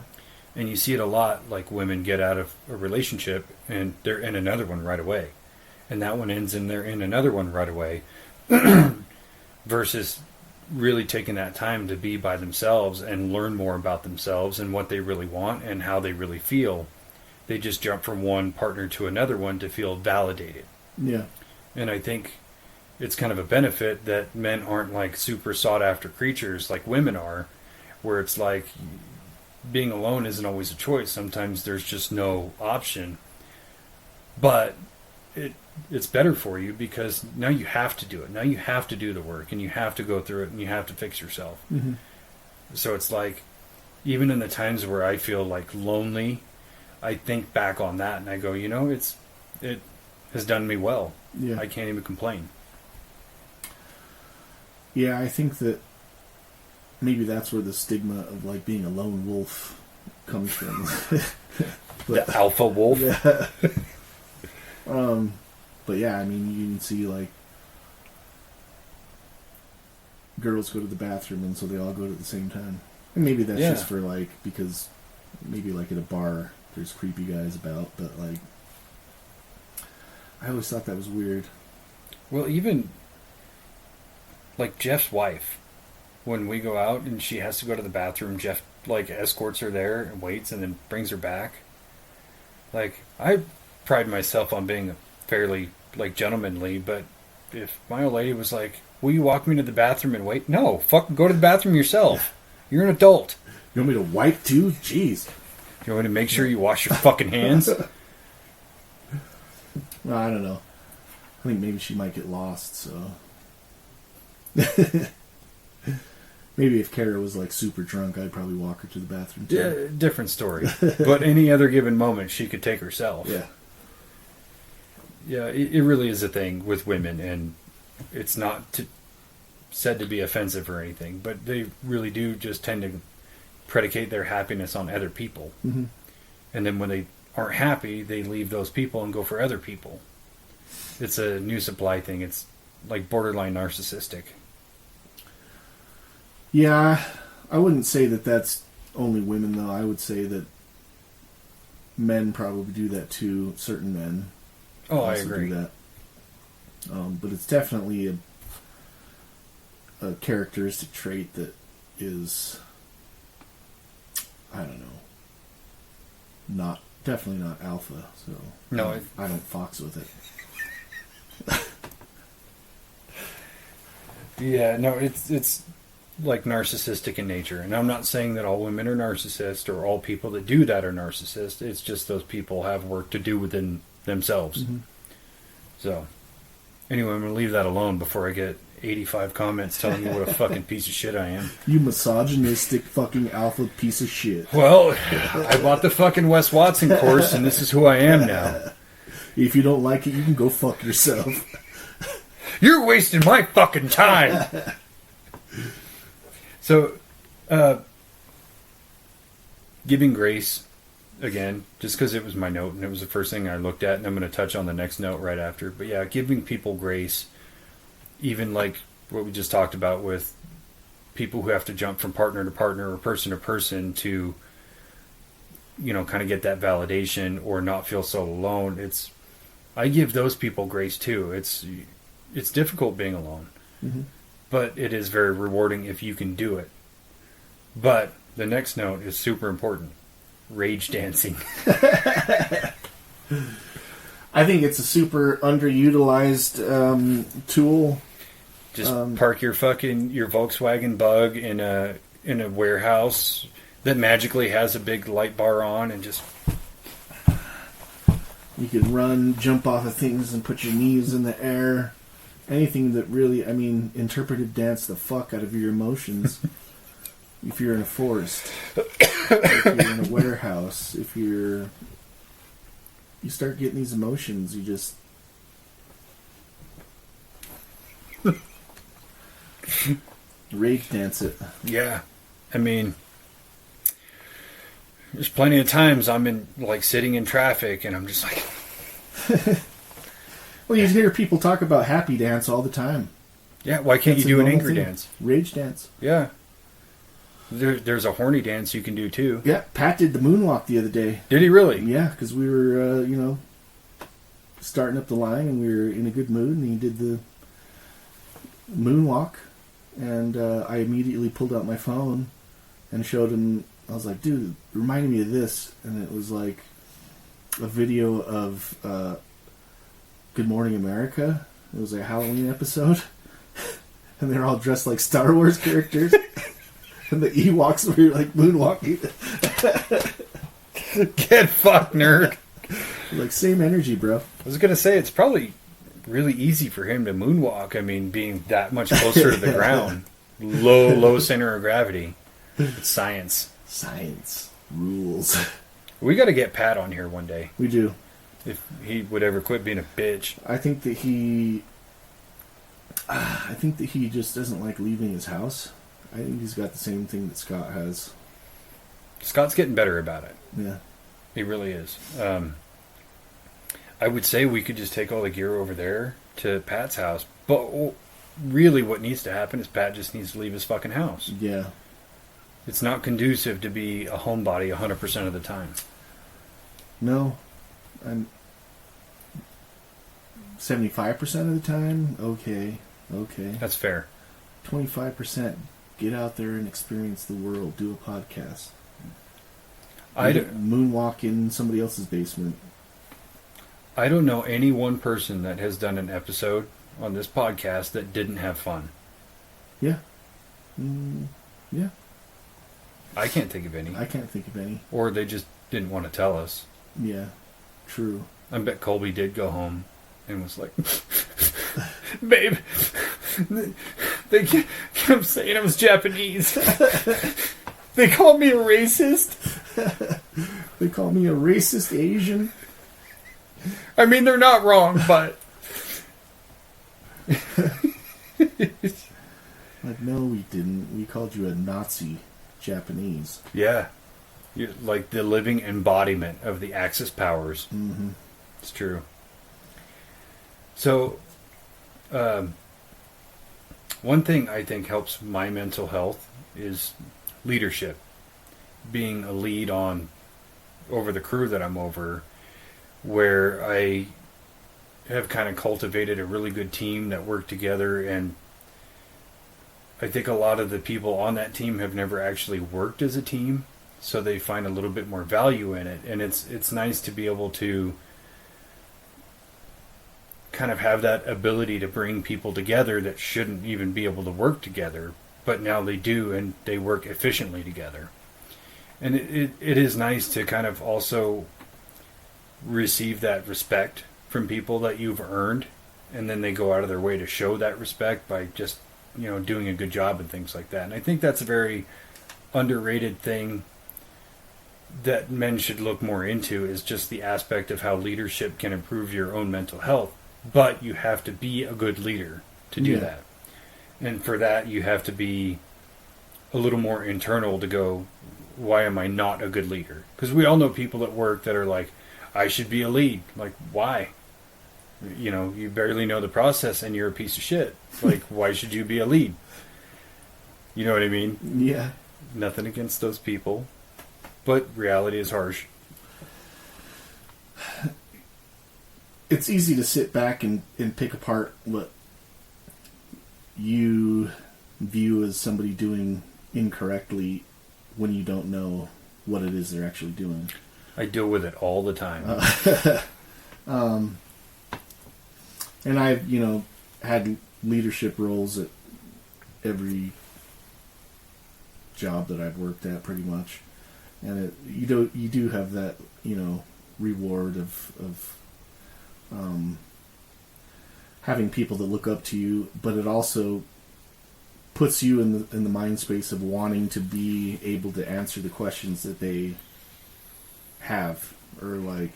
And you see it a lot, like, women get out of a relationship, and they're in another one right away. And that one ends, and they're in another one right away. Versus really taking that time to be by themselves and learn more about themselves and what they really want and how they really feel. They just jump from one partner to another one to feel validated. Yeah. And I think it's kind of a benefit that men aren't like super sought after creatures like women are, where it's like being alone isn't always a choice. Sometimes there's just no option. But it's better for you because now you have to do it. Now you have to do the work, and you have to go through it, and you have to fix yourself. Mm-hmm. So it's like, even in the times where I feel like lonely, I think back on that and I go, it has done me well. Yeah. I can't even complain. Yeah, I think that maybe that's where the stigma of like being a lone wolf comes from. The alpha wolf. Yeah. But yeah, I mean, you can see like girls go to the bathroom, and so they all go at the same time. And maybe that's just for like, because maybe like at a bar there's creepy guys about, but like I always thought that was weird. Well, even like Jeff's wife, when we go out and she has to go to the bathroom, Jeff like escorts her there and waits and then brings her back. Like, I pride myself on being fairly like gentlemanly, but if my old lady was like, will you walk me to the bathroom and wait? No, fucking go to the bathroom yourself. You're an adult. You want me to wipe too? Jeez. You want me to make sure you wash your fucking hands? Well, I don't know. I think maybe she might get lost, so. Maybe if Kara was like super drunk, I'd probably walk her to the bathroom too. Yeah, different story. But any other given moment, she could take herself. Yeah. Yeah, it really is a thing with women, and it's not said to be offensive or anything, but they really do just tend to predicate their happiness on other people. Mm-hmm. And then when they aren't happy, they leave those people and go for other people. It's a new supply thing. It's like borderline narcissistic. Yeah, I wouldn't say that that's only women, though. I would say that men probably do that too. Certain men. Oh, I also agree. Do that. But it's definitely a characteristic trait that is, I don't know, definitely not alpha. So no, I don't fox with it. Yeah, no, it's like narcissistic in nature, and I'm not saying that all women are narcissists or all people that do that are narcissists. It's just those people have work to do within themselves. Mm-hmm. So, anyway, I'm going to leave that alone before I get 85 comments telling me what a fucking piece of shit I am. You misogynistic fucking alpha piece of shit. Well, I bought the fucking Wes Watson course, and this is who I am now. If you don't like it, you can go fuck yourself. You're wasting my fucking time. So, giving grace, again, just because it was my note and it was the first thing I looked at, and I'm going to touch on the next note right after. But yeah, giving people grace, even like what we just talked about with people who have to jump from partner to partner or person to person to, you know, kind of get that validation or not feel so alone. I give those people grace too. It's difficult being alone, but it is very rewarding if you can do it. But the next note is super important. Rage dancing. I think it's a super underutilized tool. Just park your Volkswagen Bug in a warehouse that magically has a big light bar on, and just you can run, jump off of things, and put your knees in the air. Anything that really, interpretive dance the fuck out of your emotions. If you're in a forest, if you're in a warehouse, you start getting these emotions, you just rage dance it. Yeah. There's plenty of times I'm sitting in traffic and I'm just like... Well, you hear people talk about happy dance all the time. Yeah, why can't you do an angry dance? Rage dance. Yeah. There's a horny dance you can do too. Yeah, Pat did the moonwalk the other day. Did he really? Yeah, because we were, starting up the line and we were in a good mood, and he did the moonwalk, and I immediately pulled out my phone and showed him. I was like, dude, it reminded me of this, and it was like a video of Good Morning America. It was a Halloween episode, and they're all dressed like Star Wars characters. And the Ewoks were like moonwalking. Get fucked, nerd. Like, same energy, bro. I was going to say, it's probably really easy for him to moonwalk. Being that much closer to the ground. Low center of gravity. It's science. Science rules. We got to get Pat on here one day. We do. If he would ever quit being a bitch. I think that he just doesn't like leaving his house. I think he's got the same thing that Scott has. Scott's getting better about it. Yeah. He really is. I would say we could just take all the gear over there to Pat's house. But really what needs to happen is Pat just needs to leave his fucking house. Yeah. It's not conducive to be a homebody 100% of the time. No. I'm 75% of the time? Okay. That's fair. 25%. Get out there and experience the world. Do a podcast. Moonwalk in somebody else's basement. I don't know any one person that has done an episode on this podcast that didn't have fun. Yeah. Yeah. I can't think of any. I can't think of any. Or they just didn't want to tell us. Yeah. True. I bet Colby did go home and was like, babe, they kept saying I was Japanese. They called me a racist. They call me a racist Asian. They're not wrong, but... Like, no, we didn't. We called you a Nazi Japanese. Yeah. You're like the living embodiment of the Axis powers. Mm-hmm. It's true. So, one thing I think helps my mental health is leadership. Being a lead over the crew that I'm over, where I have kind of cultivated a really good team that work together, and I think a lot of the people on that team have never actually worked as a team, so they find a little bit more value in it, and it's nice to be able to kind of have that ability to bring people together that shouldn't even be able to work together, but now they do, and they work efficiently together. And it is nice to kind of also receive that respect from people that you've earned and then they go out of their way to show that respect by just, doing a good job and things like that. And I think that's a very underrated thing that men should look more into, is just the aspect of how leadership can improve your own mental health. But you have to be a good leader to do that. And for that, you have to be a little more internal to go, why am I not a good leader? Because we all know people at work that are like, I should be a lead. Like, why? You barely know the process and you're a piece of shit. Like, why should you be a lead? You know what I mean? Yeah. Nothing against those people, but reality is harsh. It's easy to sit back and pick apart what you view as somebody doing incorrectly when you don't know what it is they're actually doing. I deal with it all the time. And I've, had leadership roles at every job that I've worked at, pretty much. And you do have that, reward of having people that look up to you, but it also puts you in the mind space of wanting to be able to answer the questions that they have, or like,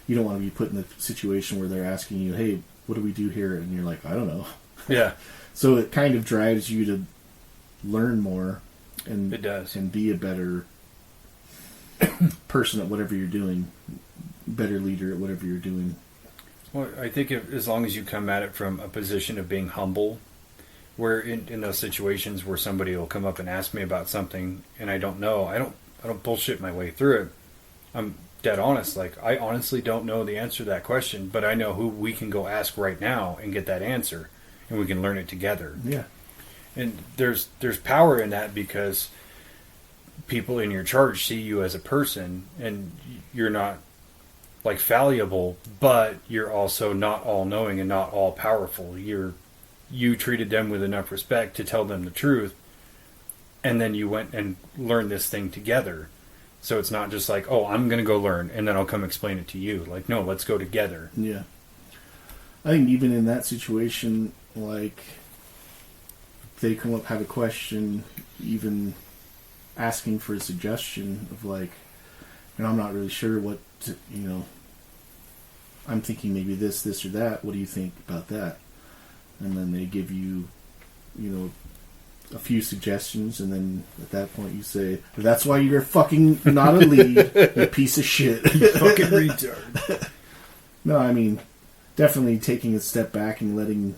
you don't want to be put in a situation where they're asking you, hey, what do we do here? And you're like, I don't know. Yeah. So it kind of drives you to learn more and it does, and be a better person at whatever you're doing, better leader at whatever you're doing. Well, I think as long as you come at it from a position of being humble, where in those situations where somebody will come up and ask me about something and I don't know, I don't bullshit my way through it. I'm dead honest. Like, I honestly don't know the answer to that question, but I know who we can go ask right now and get that answer, and we can learn it together. Yeah. And there's power in that, because people in your charge see you as a person, and you're not like fallible, but you're also not all knowing and not all powerful. You treated them with enough respect to tell them the truth, and then you went and learned this thing together. So it's not just like, oh, I'm going to go learn and then I'll come explain it to you. Like, no, let's go together. Yeah. I think even in that situation, like, they come up, have a question, even asking for a suggestion of like, I'm not really sure what to, I'm thinking maybe this or that. What do you think about that? And then they give you, a few suggestions, and then at that point you say, that's why you're fucking not a lead, you piece of shit. You fucking retard. No, I mean, definitely taking a step back and letting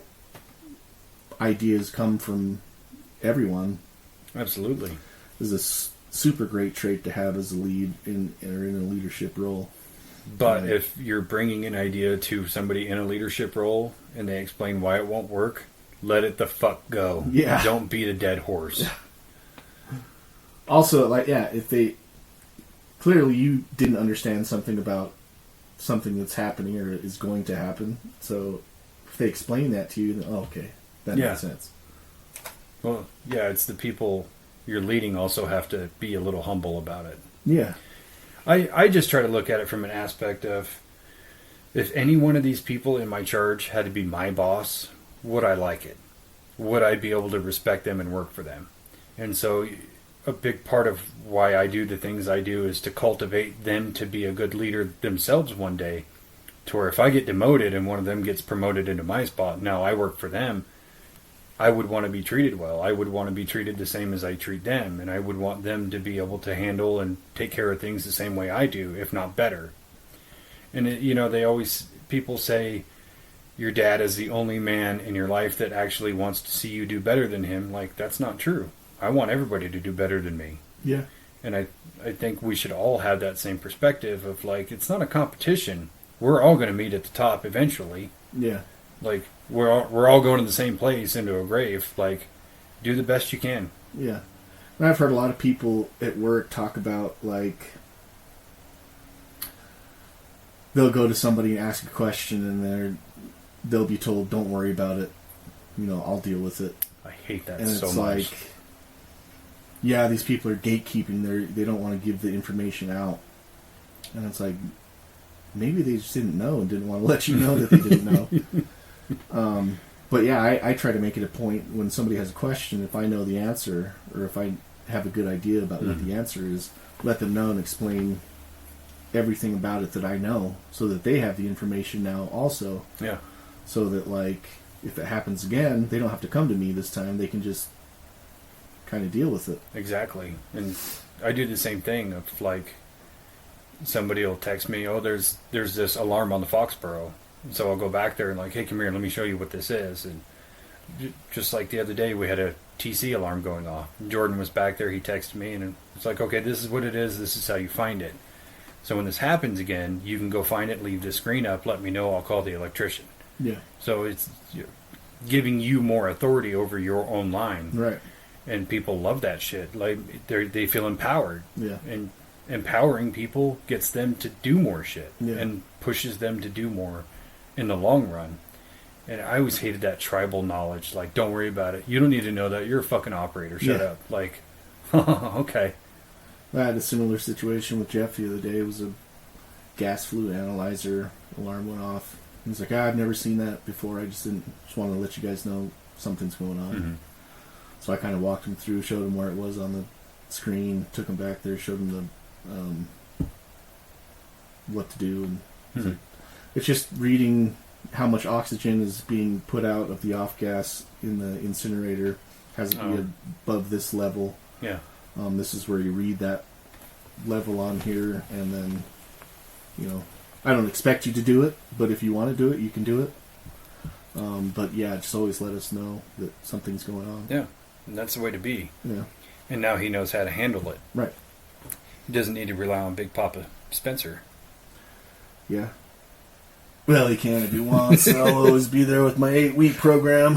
ideas come from everyone. Absolutely. Is a super great trait to have as a lead in a leadership role. But if you're bringing an idea to somebody in a leadership role and they explain why it won't work, let it the fuck go. Yeah. Don't beat a dead horse. Also, if they clearly you didn't understand something about something that's happening or is going to happen, so if they explain that to you, then okay, that makes sense. Well, yeah, it's the people you're leading also have to be a little humble about it. Yeah. I just try to look at it from an aspect of, if any one of these people in my charge had to be my boss, would I like it? Would I be able to respect them and work for them? And so a big part of why I do the things I do is to cultivate them to be a good leader themselves one day, to where if I get demoted and one of them gets promoted into my spot, now I work for them, I would want to be treated well. I would want to be treated the same as I treat them, and I would want them to be able to handle and take care of things the same way I do, if not better. And people say your dad is the only man in your life that actually wants to see you do better than him. Like, that's not true. I want everybody to do better than me. Yeah. And I think we should all have that same perspective of, like, it's not a competition. We're all going to meet at the top eventually. Yeah. Like, we're all going to the same place, into a grave. Like, do the best you can. Yeah. And I've heard a lot of people at work talk about, like, they'll go to somebody and ask a question, and they'll be told, don't worry about it. I'll deal with it. I hate that and so it's much. Like, yeah, these people are gatekeeping. They don't want to give the information out. And it's like, maybe they just didn't know and didn't want to let you know that they didn't know. But yeah, I try to make it a point when somebody has a question, if I know the answer, or if I have a good idea about what the answer is, let them know and explain everything about it that I know, so that they have the information now also. Yeah. So that, like, if it happens again, they don't have to come to me this time. They can just kind of deal with it. Exactly. And I do the same thing of, like, somebody will text me, oh, there's this alarm on the Foxborough. So I'll go back there and, like, hey, come here, let me show you what this is. And just like the other day, we had a TC alarm going off. Jordan was back there, he texted me, and it's like, okay, this is what it is, this is how you find it. So when this happens again, you can go find it, leave the screen up, let me know, I'll call the electrician. Yeah. So it's giving you more authority over your own line. Right. And people love that shit. Like, they feel empowered. Yeah. And empowering people gets them to do more shit. Yeah. And pushes them to do more in the long run. And I always hated that tribal knowledge. Like, don't worry about it. You don't need to know that. You're a fucking operator. Shut up. Like, okay. I had a similar situation with Jeff the other day. It was a gas fluid analyzer. Alarm went off. He's like, I've never seen that before. I just wanted to let you guys know something's going on. Mm-hmm. So I kind of walked him through, showed him where it was on the screen, took him back there, showed him the what to do. And Mm-hmm. it's just reading how much oxygen is being put out of the off gas in the incinerator. Has to be above this level. Yeah. This is where you read that level on here, and then, you know, I don't expect you to do it, but if you want to do it, you can do it. But yeah, just always let us know that something's going on. Yeah. And that's the way to be. Yeah. And now he knows how to handle it. Right. He doesn't need to rely on Big Papa Spencer. Yeah. Well, he can if he wants. I'll always be there with my 8-week program.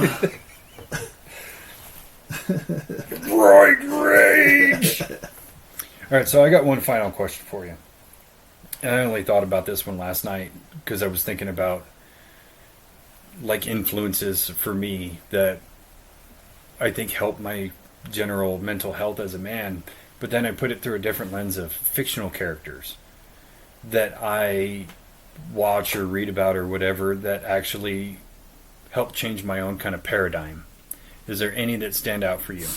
Right rage! Alright, so I got one final question for you. And I only thought about this one last night because I was thinking about, like, influences for me that I think help my general mental health as a man. But then I put it through a different lens of fictional characters that I watch or read about or whatever that actually help change my own kind of paradigm. Is there any that stand out for you?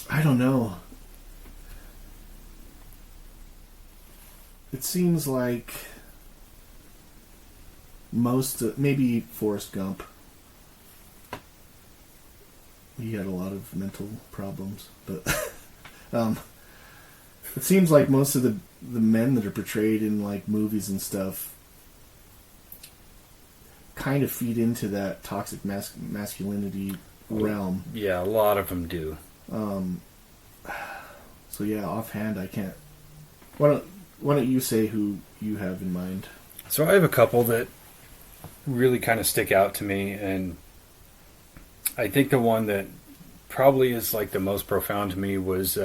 I don't know. It seems like maybe Forrest Gump. He had a lot of mental problems, but it seems like most of the men that are portrayed in, like, movies and stuff kind of feed into that toxic masculinity realm. Yeah, a lot of them do. So yeah, offhand I can't. Why don't you say who you have in mind? So I have a couple that really kind of stick out to me, and I think the one that probably is, like, the most profound to me was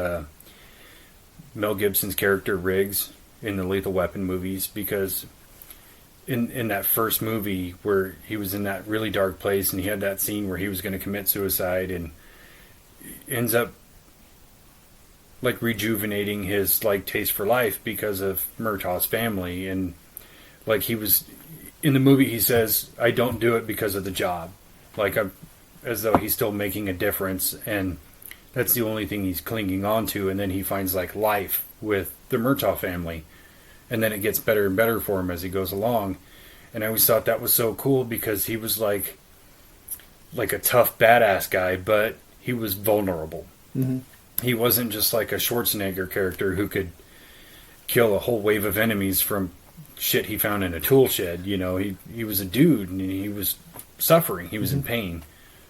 Mel Gibson's character Riggs in the Lethal Weapon movies, because in that first movie where he was in that really dark place and he had that scene where he was going to commit suicide and ends up, like, rejuvenating his, like, taste for life because of Murtaugh's family. And, like, he was in the movie, he says, I don't do it because of the job, like, as though he's still making a difference, and that's the only thing he's clinging on to. And then he finds, like, life with the Murtaugh family, and then it gets better and better for him as he goes along. And I always thought that was so cool because he was like a tough badass guy, but he was vulnerable. Mm-hmm. He wasn't just like a Schwarzenegger character who could kill a whole wave of enemies from shit he found in a tool shed. You know, he was a dude, and he was suffering. He was in pain.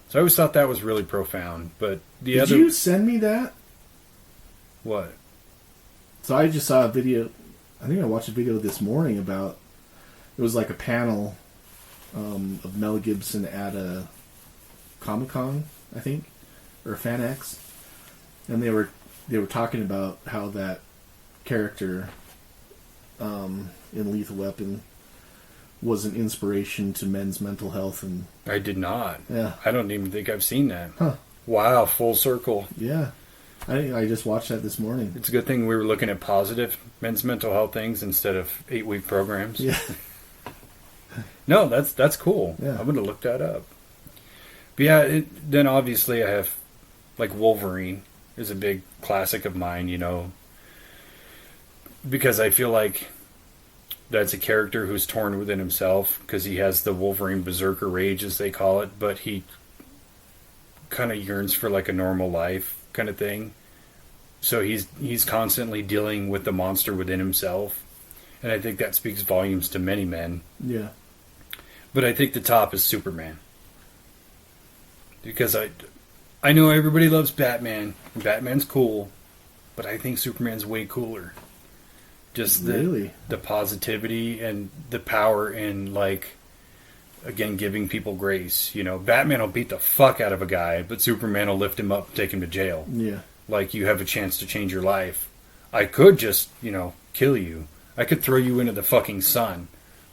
So I always thought that was really profound. But Did you send me that? What? So I just saw a video. I think I watched a video this morning about. It was like a panel of Mel Gibson at a Comic-Con, I think, or FanX, and they were talking about how that character in Lethal Weapon was an inspiration to men's mental health. And I did not. Yeah. I don't even think I've seen that. Huh. Wow, full circle. Yeah. I just watched that this morning. It's a good thing we were looking at positive men's mental health things instead of 8-week programs. Yeah. No, that's cool. Yeah. I'm going to look that up. But yeah, then obviously I have, like, Wolverine is a big classic of mine, you know, because I feel like that's a character who's torn within himself because he has the Wolverine berserker rage, as they call it, but he kind of yearns for like a normal life kind of thing. So he's constantly dealing with the monster within himself, and I think that speaks volumes to many men. Yeah. But I think the top is Superman, because I know everybody loves Batman, and Batman's cool, but I think Superman's way cooler. Just Really? the positivity and the power in, like, again, giving people grace. You know, Batman will beat the fuck out of a guy, but Superman will lift him up and take him to jail. Yeah. Like, you have a chance to change your life. I could just, you know, kill you. I could throw you into the fucking sun,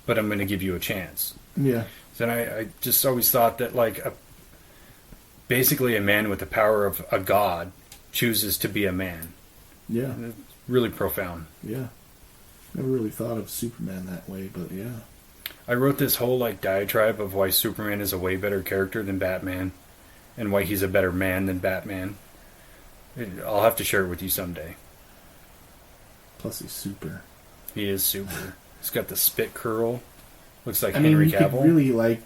but I'm going to give you a chance. Yeah. So I just always thought that, like, basically a man with the power of a god chooses to be a man. Yeah. It's really profound. Yeah. Never really thought of Superman that way, but yeah. I wrote this whole, like, diatribe of why Superman is a way better character than Batman, and why he's a better man than Batman. I'll have to share it with you someday. Plus he's super. He is super. He's got the spit curl. Looks like I mean, Henry you Cavill. could really, like,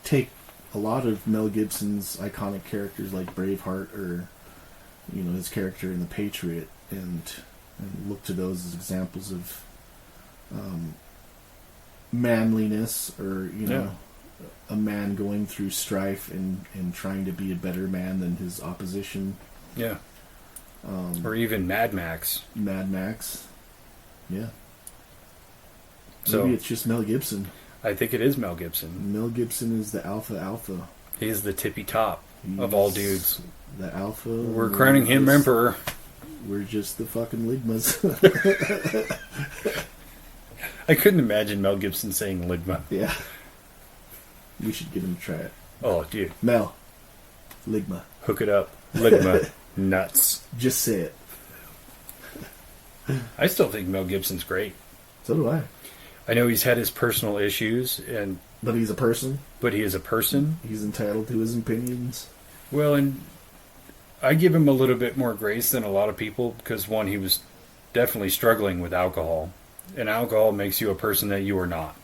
take a lot of Mel Gibson's iconic characters like Braveheart or, you know, his character in The Patriot and look to those as examples of manliness, or, you know, a man going through strife and trying to be a better man than his opposition. Yeah. Or even Mad Max. Mad Max. Yeah. So maybe it's just Mel Gibson. I think it is Mel Gibson. Mel Gibson is the alpha. He's the tippy top of all dudes. The alpha. We're crowning him emperor. We're just the fucking Ligmas. I couldn't imagine Mel Gibson saying Ligma. Yeah. We should get him to try it. Oh, dude. Mel. Ligma. Hook it up. Ligma. Nuts. Just say it. I still think Mel Gibson's great. So do I. I know he's had his personal issues, But he's a person. But he is a person. He's entitled to his opinions. Well, and I give him a little bit more grace than a lot of people because, one, he was definitely struggling with alcohol. And alcohol makes you a person that you are not.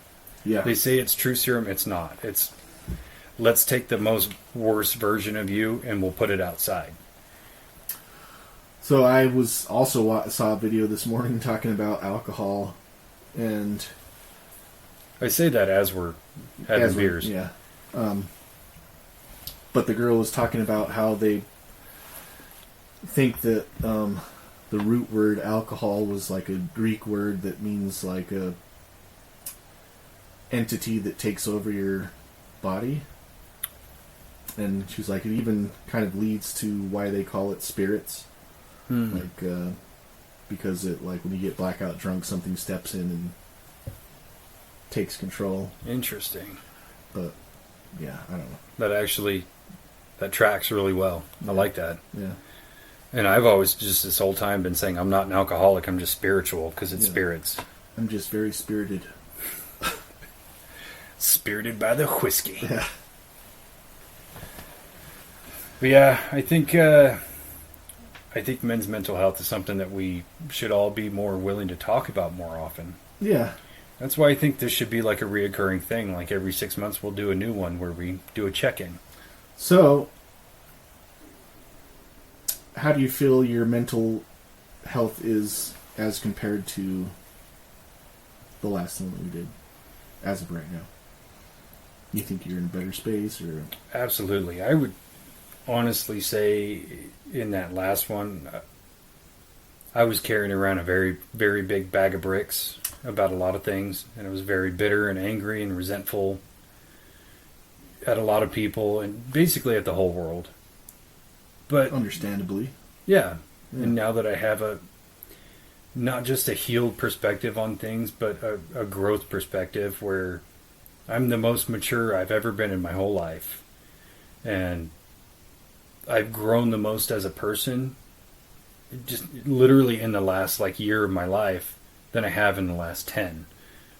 Yeah. They say it's truth serum. It's not. It's, let's take the most worst version of you and we'll put it outside. So I was also saw a video this morning talking about alcohol, and I say that as we're having beers. Yeah. But the girl was talking about how they think that the root word alcohol was like a Greek word that means like a entity that takes over your body. And she was like, it even kind of leads to why they call it spirits. Like, because it, like, when you get blackout drunk, something steps in and takes control. Interesting. But, yeah, I don't know. That tracks really well. I like that. Yeah. And I've always just this whole time been saying I'm not an alcoholic, I'm just spiritual, because it's spirits. I'm just very spirited. Spirited by the whiskey. Yeah. But yeah, I think men's mental health is something that we should all be more willing to talk about more often. Yeah. That's why I think this should be like a reoccurring thing. Like every 6 months we'll do a new one where we do a check-in. So, how do you feel your mental health is as compared to the last one that we did, as of right now? You think you're in a better space, or? Absolutely. I would honestly say in that last one, I was carrying around a very, very big bag of bricks about a lot of things, and I was very bitter and angry and resentful at a lot of people and basically at the whole world. But understandably. Yeah. And now that I have not just a healed perspective on things, but a growth perspective where I'm the most mature I've ever been in my whole life. And I've grown the most as a person, just literally in the last like year of my life, than I have in the last 10.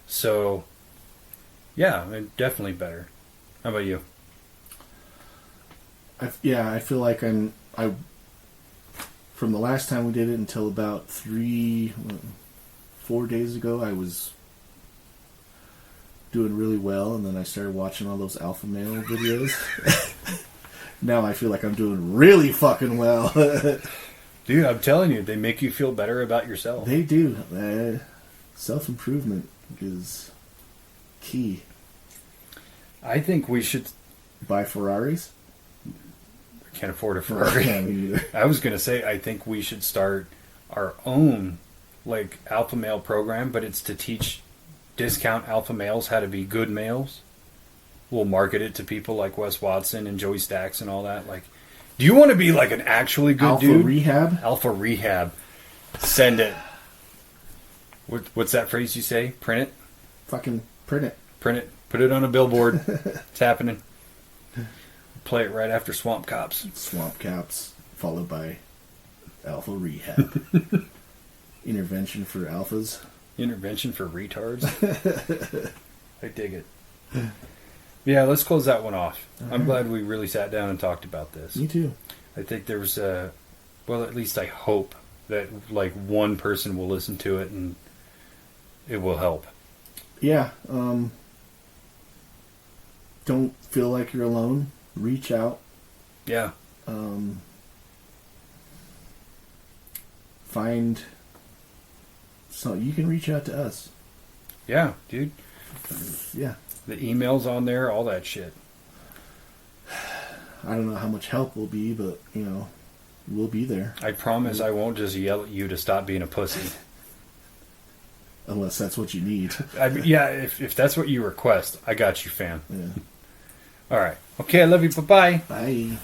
So, yeah, definitely better. How about you? I feel like I from the last time we did it until about 4 days ago, I was doing really well, and then I started watching all those alpha male videos. Now I feel like I'm doing really fucking well. Dude, I'm telling you, they make you feel better about yourself. They do. Self-improvement is key. I think we should Buy Ferraris? I can't afford a Ferrari. Yeah, me neither. I was going to say, I think we should start our own like alpha male program, but it's to teach discount alpha males how to be good males. We'll market it to people like Wes Watson and Joey Stacks and all that. Like, do you want to be like an actually good Alpha dude? Rehab? Alpha Rehab. Send it. What's that phrase you say? Print it? Fucking print it. Print it. Put it on a billboard. It's happening. Play it right after Swamp Cops. Swamp Caps, followed by Alpha Rehab. Intervention for alphas. Intervention for retards. I dig it. Yeah, let's close that one off. I'm glad we really sat down and talked about this. Me too. I think there's well, at least I hope that like one person will listen to it and it will help. Yeah. Don't feel like you're alone. Reach out. Yeah. Find. So you can reach out to us. Yeah, dude. Yeah. The email's on there, all that shit. I don't know how much help will be, but, we'll be there. I promise I won't just yell at you to stop being a pussy. Unless that's what you need. Yeah, if that's what you request, I got you, fam. Yeah. All right. Okay, I love you. Bye-bye. Bye.